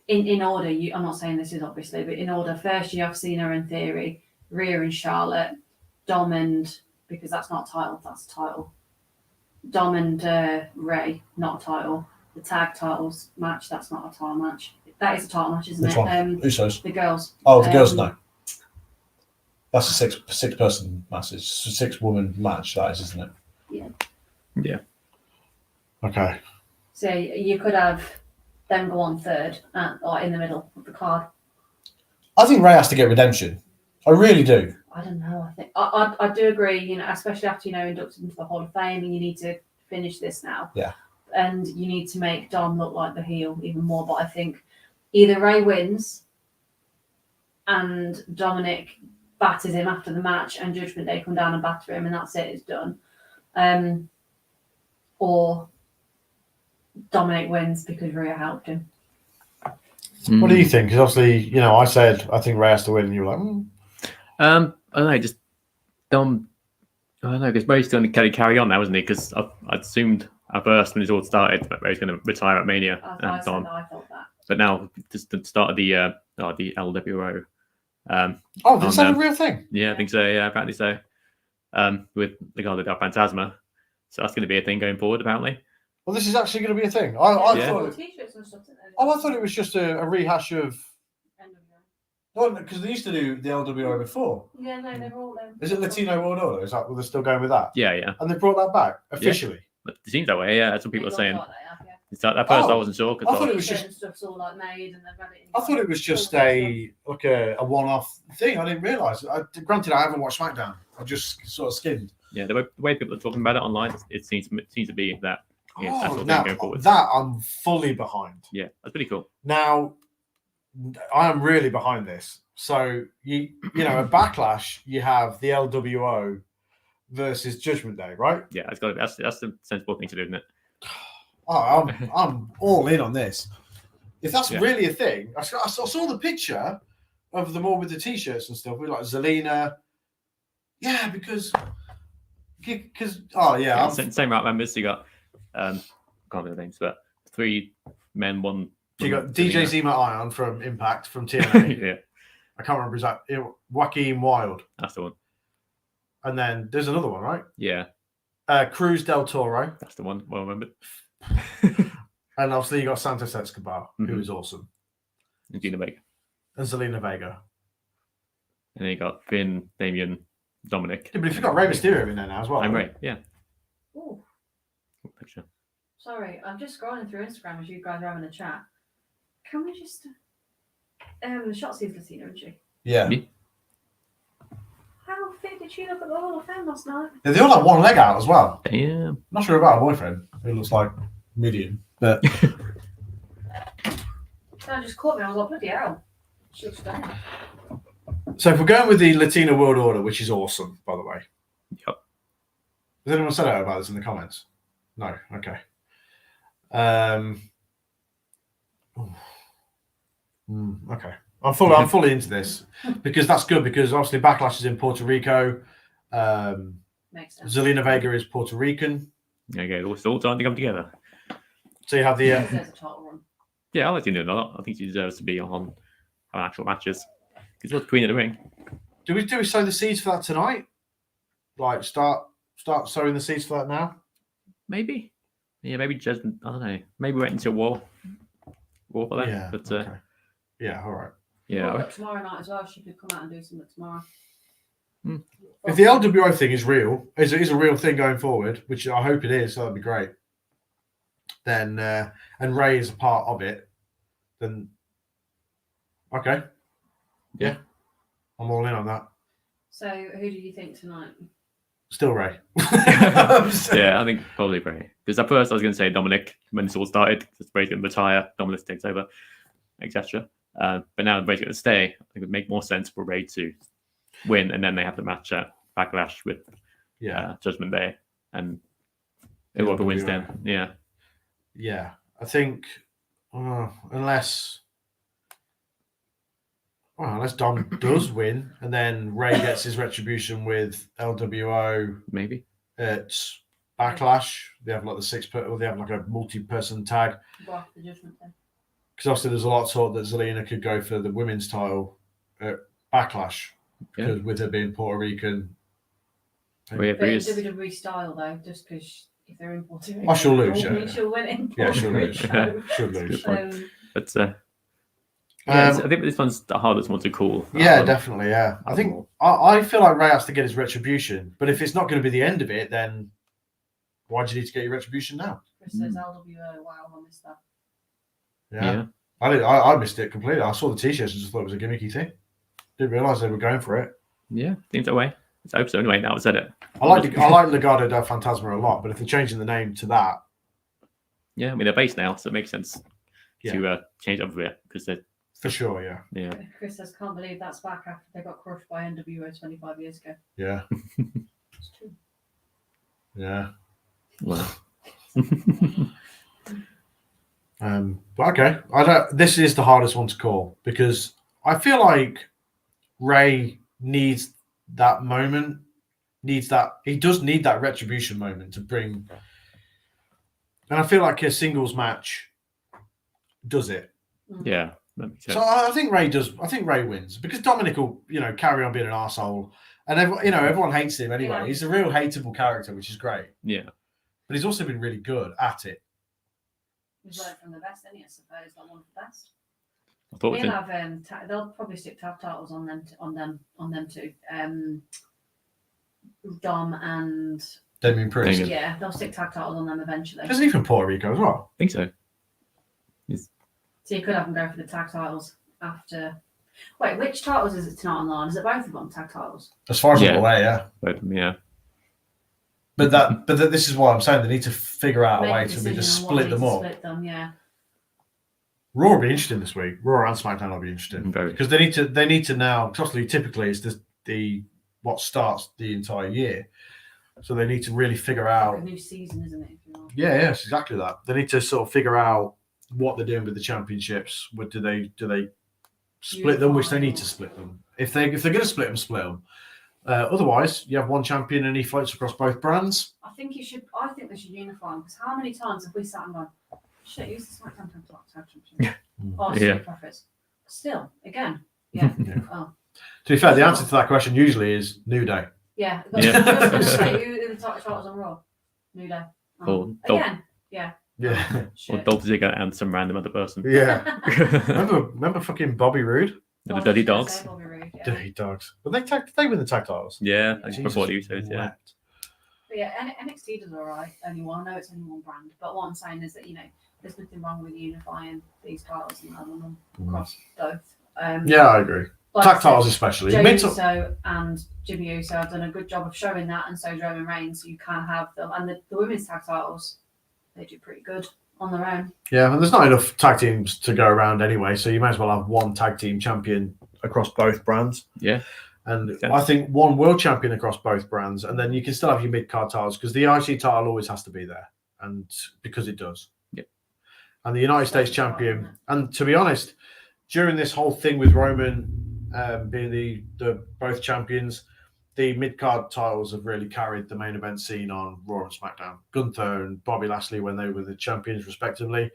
in order. I'm not saying this is obviously, but in order. First, you have Cena in theory, Rhea and Charlotte, Dom and because that's not a title, that's a title. Dom and Ray, not a title. The tag titles match, that's not a title match. That is a title match, isn't Which it? one? Usos. The girls. Oh, the girls, no. That's a six person match. It's a 6-woman match, that is, isn't it? Yeah. Yeah. Okay. So you could have them go on third or in the middle of the card. I think Ray has to get redemption. I really do. I don't know. I think I do agree. Especially after inducted into the Hall of Fame, and you need to finish this now. Yeah. And you need to make Dom look like the heel even more. But I think either Ray wins, and Dominic batters him after the match, and Judgment Day come down and batter him, and that's it. It's done. Or Dominic wins because Rhea helped him. What do you think? Because obviously, I said I think Ray has to win, and you were like, I don't know, just Dom. I don't know, because Ray's going to carry on now, isn't he? Because I assumed at first when it all started that Ray's going to retire at Mania. I thought that. But now, just the start of the LWO. oh, is that a real thing? Yeah, I think so. Yeah, apparently so. With the guy that got Phantasma. So that's going to be a thing going forward, apparently. Well, this is actually going to be a thing. I Yeah. thought. T-shirts and stuff, didn't they? Oh, I thought it was just a rehash of. NWO. Well, because they used to do the LWO before. Yeah, no, they're all them. Is it Latino World Order? Is that they're still going with that? Yeah, yeah. And they brought that back officially. But it seems that way. Yeah, that's what people are saying. Like they have, yeah. It's that first I Oh, wasn't sure. I thought Because it was just- T-shirt and stuff's all like made, and they've had it. I thought it was just a one-off thing. I didn't realise. Granted, I haven't watched SmackDown. I just sort of skimmed. yeah, the way people are talking about it online, it seems to be that. Yeah, that's Oh, what now they're going forward. that I'm fully behind. Yeah, that's pretty cool. Now, I am really behind this. So you know, a Backlash, you have the LWO versus Judgment Day, right? Yeah, it's got to be. That's the sensible thing to do, isn't it? Oh, I'm all in on this. If that's Yeah. really a thing, I saw the picture of them all with the t-shirts and stuff. We like Zelina. Yeah, because oh yeah, Same right members. You got can't remember the names, but 3 men, 1. you got woman, DJ Zelina. Zima Ion from Impact from TNA. Yeah, I can't remember exactly. Joaquin Wild, that's the one. and then there's another one, right? Yeah, Cruz del Toro, that's the one. Well remembered. and obviously you got Santos Escobar, who Mhm. is awesome, And Gina Vega. and Zelina Vega. And then you got Finn, Damien, Dominic. Yeah, but if you've got Rey Mysterio in there now as well, I'm right. Yeah. Ooh, Picture. sorry, I'm just scrolling through Instagram as you guys are having a chat. Can we just Shotzi's Latina, isn't she? Yeah. Yeah. How fit did she look at the Hall of Fame last night? They all have one leg out as well. Damn. Not sure about her boyfriend. Who looks like medium, but That just caught me. I was like, bloody hell. She looks stunning. so if we're going with the Latino World Order, which is awesome, by the way. Yep. Has anyone said about this in the comments? No. Okay. Okay. I'm fully into this because that's good because obviously Backlash is in Puerto Rico. Makes sense. Zelina Vega is Puerto Rican. Okay, it's all time to come together. So you have the There's a title run. Yeah, I like to do that. I think she deserves to be on actual matches. Because what's Queen of the Ring? do we sow the seeds for that tonight? Like start sowing the seeds for that now? Maybe. Yeah, maybe just I don't know. Maybe wait until War for that. Yeah. But Okay. Yeah. All right. yeah, But tomorrow night as well, she could come out and do something tomorrow. If the LWO thing is real, is a real thing going forward, which I hope it is, so that'd be great. Then and Ray is a part of it, then okay. Yeah. I'm all in on that. So who do you think tonight? Still Ray. yeah, I think probably Bray. Because at first I was going to say Dominic when this all started. Just Bray's going to retire, Dominic takes over, etc. But now Bray's going to stay. I think it would make more sense for Ray to win, and then they have the match at Backlash with Judgment Day, and whoever wins then, Yeah, I think unless Dom does win, and then Ray gets his retribution with LWO maybe at Backlash. They have like they have like a multi-person tag. Go after the Judgment Day. Because obviously there's a lot of talk that Zelina could go for the women's title at Backlash because with her being Puerto Rican. Well, yeah, But in is... WWE style though, just because if they're in Puerto Rico, she'll lose. She'll win in Yeah, Puerto she'll lose. Rico. She'll lose. But I think this one's the hardest one to call. Yeah, definitely. Yeah, I think I feel like Ray has to get his retribution, but if it's not going to be the end of it, then why do you need to get your retribution now? Chris says LWO. Wow, I missed that. Yeah. I missed it completely. I saw the t-shirts and just thought it was a gimmicky thing. Didn't realize they were going for it. Yeah, seems that way. I hope so. Anyway, now I've said it. I like Legado del Fantasma a lot, but if they're changing the name to that, yeah, I mean they're based now, so it makes sense to change it over here because they're for sure. Yeah. Chris says, can't believe that's back after they got crushed by NWO 25 years ago. Yeah. It's true. Yeah. Well. But okay, this is the hardest one to call because I feel like Ray needs that moment, he does need that retribution moment to bring, and I feel like a singles match does it. Yeah, that makes sense. So I think Ray does. I think Ray wins because Dominic will, carry on being an arsehole, and everyone hates him anyway. Yeah. He's a real hateable character, which is great. Yeah, but he's also been really good at it. He's learned from the best, isn't he? I suppose not one of the best. I thought He'll have they'll probably stick tag titles on them too. Dom and Damien Priest. Damien. yeah, they'll stick tag titles on them eventually. Isn't he from Puerto Rico as well? I think so. So you could have them go for the tag titles after. Wait, which titles is it tonight on the line? Is it both of them tag titles? As far as I'm aware, yeah. But yeah. But this is what I'm saying. They need to figure out a Make way a to decision just on what split way them to up. Split them, yeah. Raw will be interesting this week. Raw and SmackDown will be interesting Very. because they need to now. Obviously, typically it's the what starts the entire year, so they need to really figure out. Like a new season, isn't it? If you want. Yeah, yes, exactly that. They need to sort of figure out what they're doing with the championships. What do they split them? Which they need to split them. If they're going to split them. Otherwise, you have one champion and he fights across both brands. I think they should unify them because how many times have we sat and gone, shit, use the SmackDown Tag Championship? Oh, Yeah. profits. Still, again, yeah. Yeah. Oh, To be fair, the answer to that question usually is New Day. yeah. Yeah. I was going to say, who are the top titles on Raw? New Day. Or Again, yeah. Yeah, Or Shit. Dolph Ziggler and some random other person. yeah. remember fucking Bobby Roode? The I was Dirty just gonna Dogs. say Bobby Roode, yeah. Dirty Dogs. But they win the tag titles. Yeah, I Jesus before the Usos, yeah. wept. But yeah, NXT does all right. Only one. I know it's only one brand, but what I'm saying is that there's nothing wrong with unifying these titles and having them across both. Yeah, I agree. Like Tag I said, titles especially. Jey Mental- Uso and Jimmy Uso have done a good job of showing that, and so Roman Reigns. You can have them, and the women's tag titles, they do pretty good on their own. Yeah, and there's not enough tag teams to go around anyway, so you may as well have one tag team champion across both brands. Yeah. And Yeah. I think one world champion across both brands, and then you can still have your mid card titles because the IC title always has to be there, and because it does. Yep. And the United States champion, and to be honest, during this whole thing with Roman being the both champions, the mid card titles have really carried the main event scene on Raw and SmackDown. Gunther and Bobby Lashley when they were the champions respectively.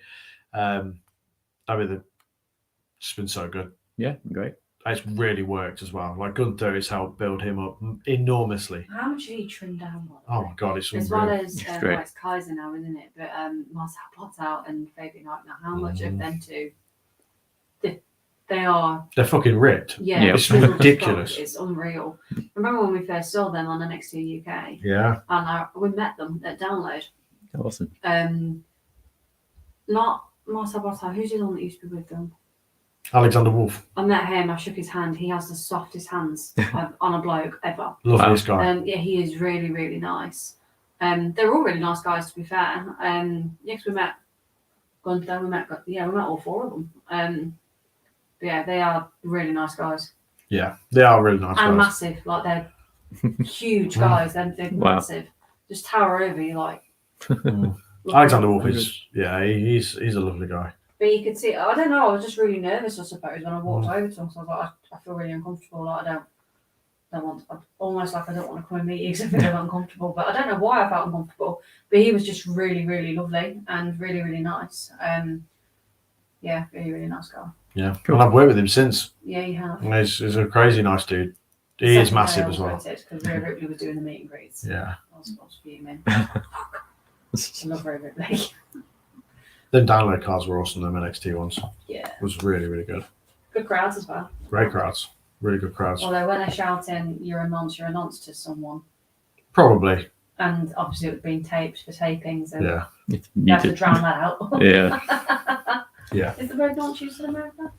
It's been so good. Yeah, great. It's really worked as well. Like Gunther has helped build him up enormously. How much did he trim down? Oh my god, it's As unreal. well as It's great. it's Kaiser now, isn't it? But Marcel Plothout and Fabian Knight now. How much of them two? They are. They're fucking ripped. Yeah, Yeah. It's built ridiculous. stock. It's unreal. Remember when we first saw them on NXT UK? Yeah. And we met them at Download. Awesome. Not Marcel Plothout. Who's the one that used to be with them? Alexander Wolf. I met him. I shook his hand. He has the softest hands on a bloke ever. Loveliest guy. Yeah, he is really, really nice. They're all really nice guys, to be fair. Yes, we met Gunther. We met all four of them. Yeah, they are really nice guys Yeah, they are really nice and guys. massive. Like they're huge guys. They're Wow. massive. Just tower over you, like. Alexander Wolf is he's a lovely guy. But you could see. I don't know. I was just really nervous, I suppose, when I walked over to him. So I was like, I feel really uncomfortable. Like I don't want. Almost like I don't want to come and meet you because I feel uncomfortable. But I don't know why I felt uncomfortable. But he was just really, really lovely and really, really nice. Yeah, really, really nice guy. Yeah, Cool. and I've worked with him since. Yeah, you have. And he's a crazy nice dude. He is massive as well. Because Rhea Ripley was doing the meet and greets. Yeah. I was fuming. I love Rhea Ripley. Them download cards were awesome. Them NXT ones. Yeah. It was really, really good. Good crowds as well. Great crowds. Really good crowds. Although when they're shouting, you're a nonce to someone. Probably. And obviously it was being taped for tapings. And Yeah. It's you have to muted. drown that out. Yeah. Yeah. Is the word nonce used in America?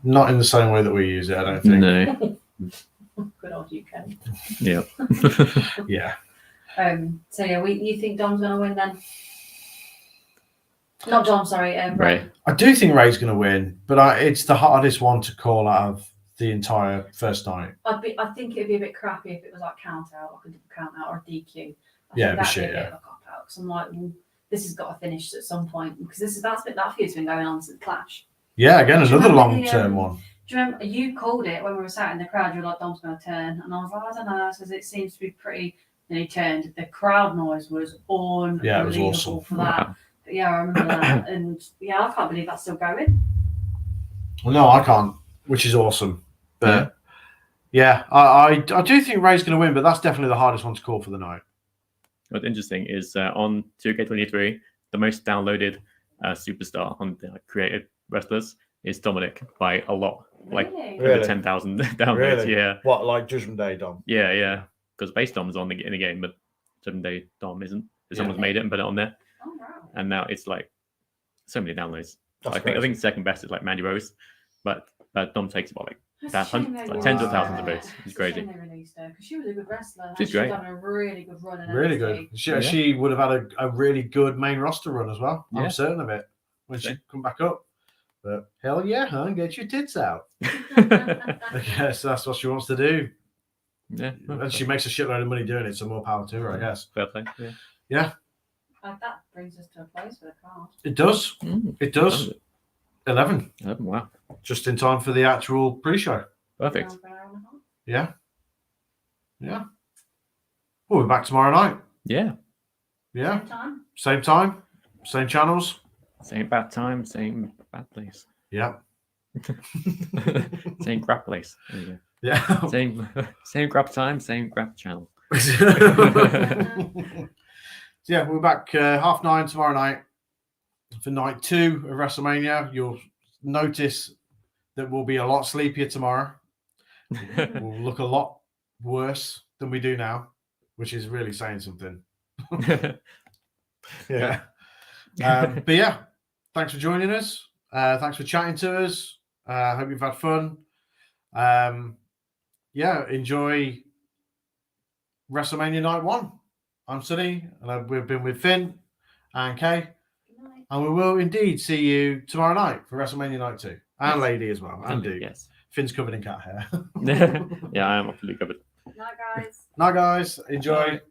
Not in the same way that we use it, I don't think. No. Good old UK. Yeah. Yeah. So yeah, you think Dom's going to win then? Not Dom, sorry. Ray. Right. I do think Ray's going to win, but it's the hardest one to call out of the entire first night. I think it'd be a bit crappy if it was like count out, like a double count out or a DQ. Yeah, that'd shit, be a bit of a cop out because I'm like, well, this has got to finish at some point because that feud's been going on since Clash. Yeah, again, Do you another remember long-term one. Do you remember you called it when we were sat in the crowd? You were like, Dom's going to turn, and I was like, I don't know, because it seems to be pretty. And he turned. The crowd noise was unbelievable Yeah, it was awesome. for that. Wow. But yeah, I remember that, and yeah, I can't believe that's still going. Well, no, I can't, which is awesome. But yeah, I do think Ray's going to win, but that's definitely the hardest one to call for the night. What's interesting is on 2K23, the most downloaded superstar on the created wrestlers is Dominic by a lot, like Really? Really? over 10,000 downloads. Yeah, What, like Judgment Day, Dom? yeah. Because base Dom's in the game, but 7-day Dom isn't. Someone's made it and put it on there, Oh wow. and now it's like so many downloads. That's I think second best is like Mandy Rose, but Dom takes about like That's a shame they like tens of released thousands her. of votes. It's It's a crazy. shame they released her because she was a good wrestler. She's She was great. having a really good run in Really NXT. good. She, Yeah. she would have had a really good main roster run as well. Yeah. I'm certain of it when she Okay. come back up. But hell yeah, huh? Get your tits out. I guess that's what she wants to do. Yeah. And she makes a shitload of money doing it, so more power to her, I guess. Fair play. Yeah. Yeah, That brings us to a place for the card. it does. It does. 11. Wow. Just in time for the actual pre-show. Perfect. Around for an hour and a half. Yeah. Yeah. We'll be back tomorrow night. Yeah. Yeah. Same time. Same channels. Same bad time, same bad place. Yeah. Same crap place. There you go. Yeah. Same crap time, same crap channel. Yeah, we're back 9:30 tomorrow night for night 2 of WrestleMania. You'll notice that we'll be a lot sleepier tomorrow. We'll look a lot worse than we do now, which is really saying something. Yeah. But yeah, thanks for joining us. Thanks for chatting to us. Hope you've had fun. Yeah, enjoy WrestleMania Night 1. I'm Sonny, and we've been with Finn and Kay. Good night. And we will indeed see you tomorrow night for WrestleMania Night 2. And Yes. Lady as well. And Duke. Yes. Finn's covered in cat hair. Yeah, I am fully covered. Night, guys. Night, guys. Enjoy. Bye.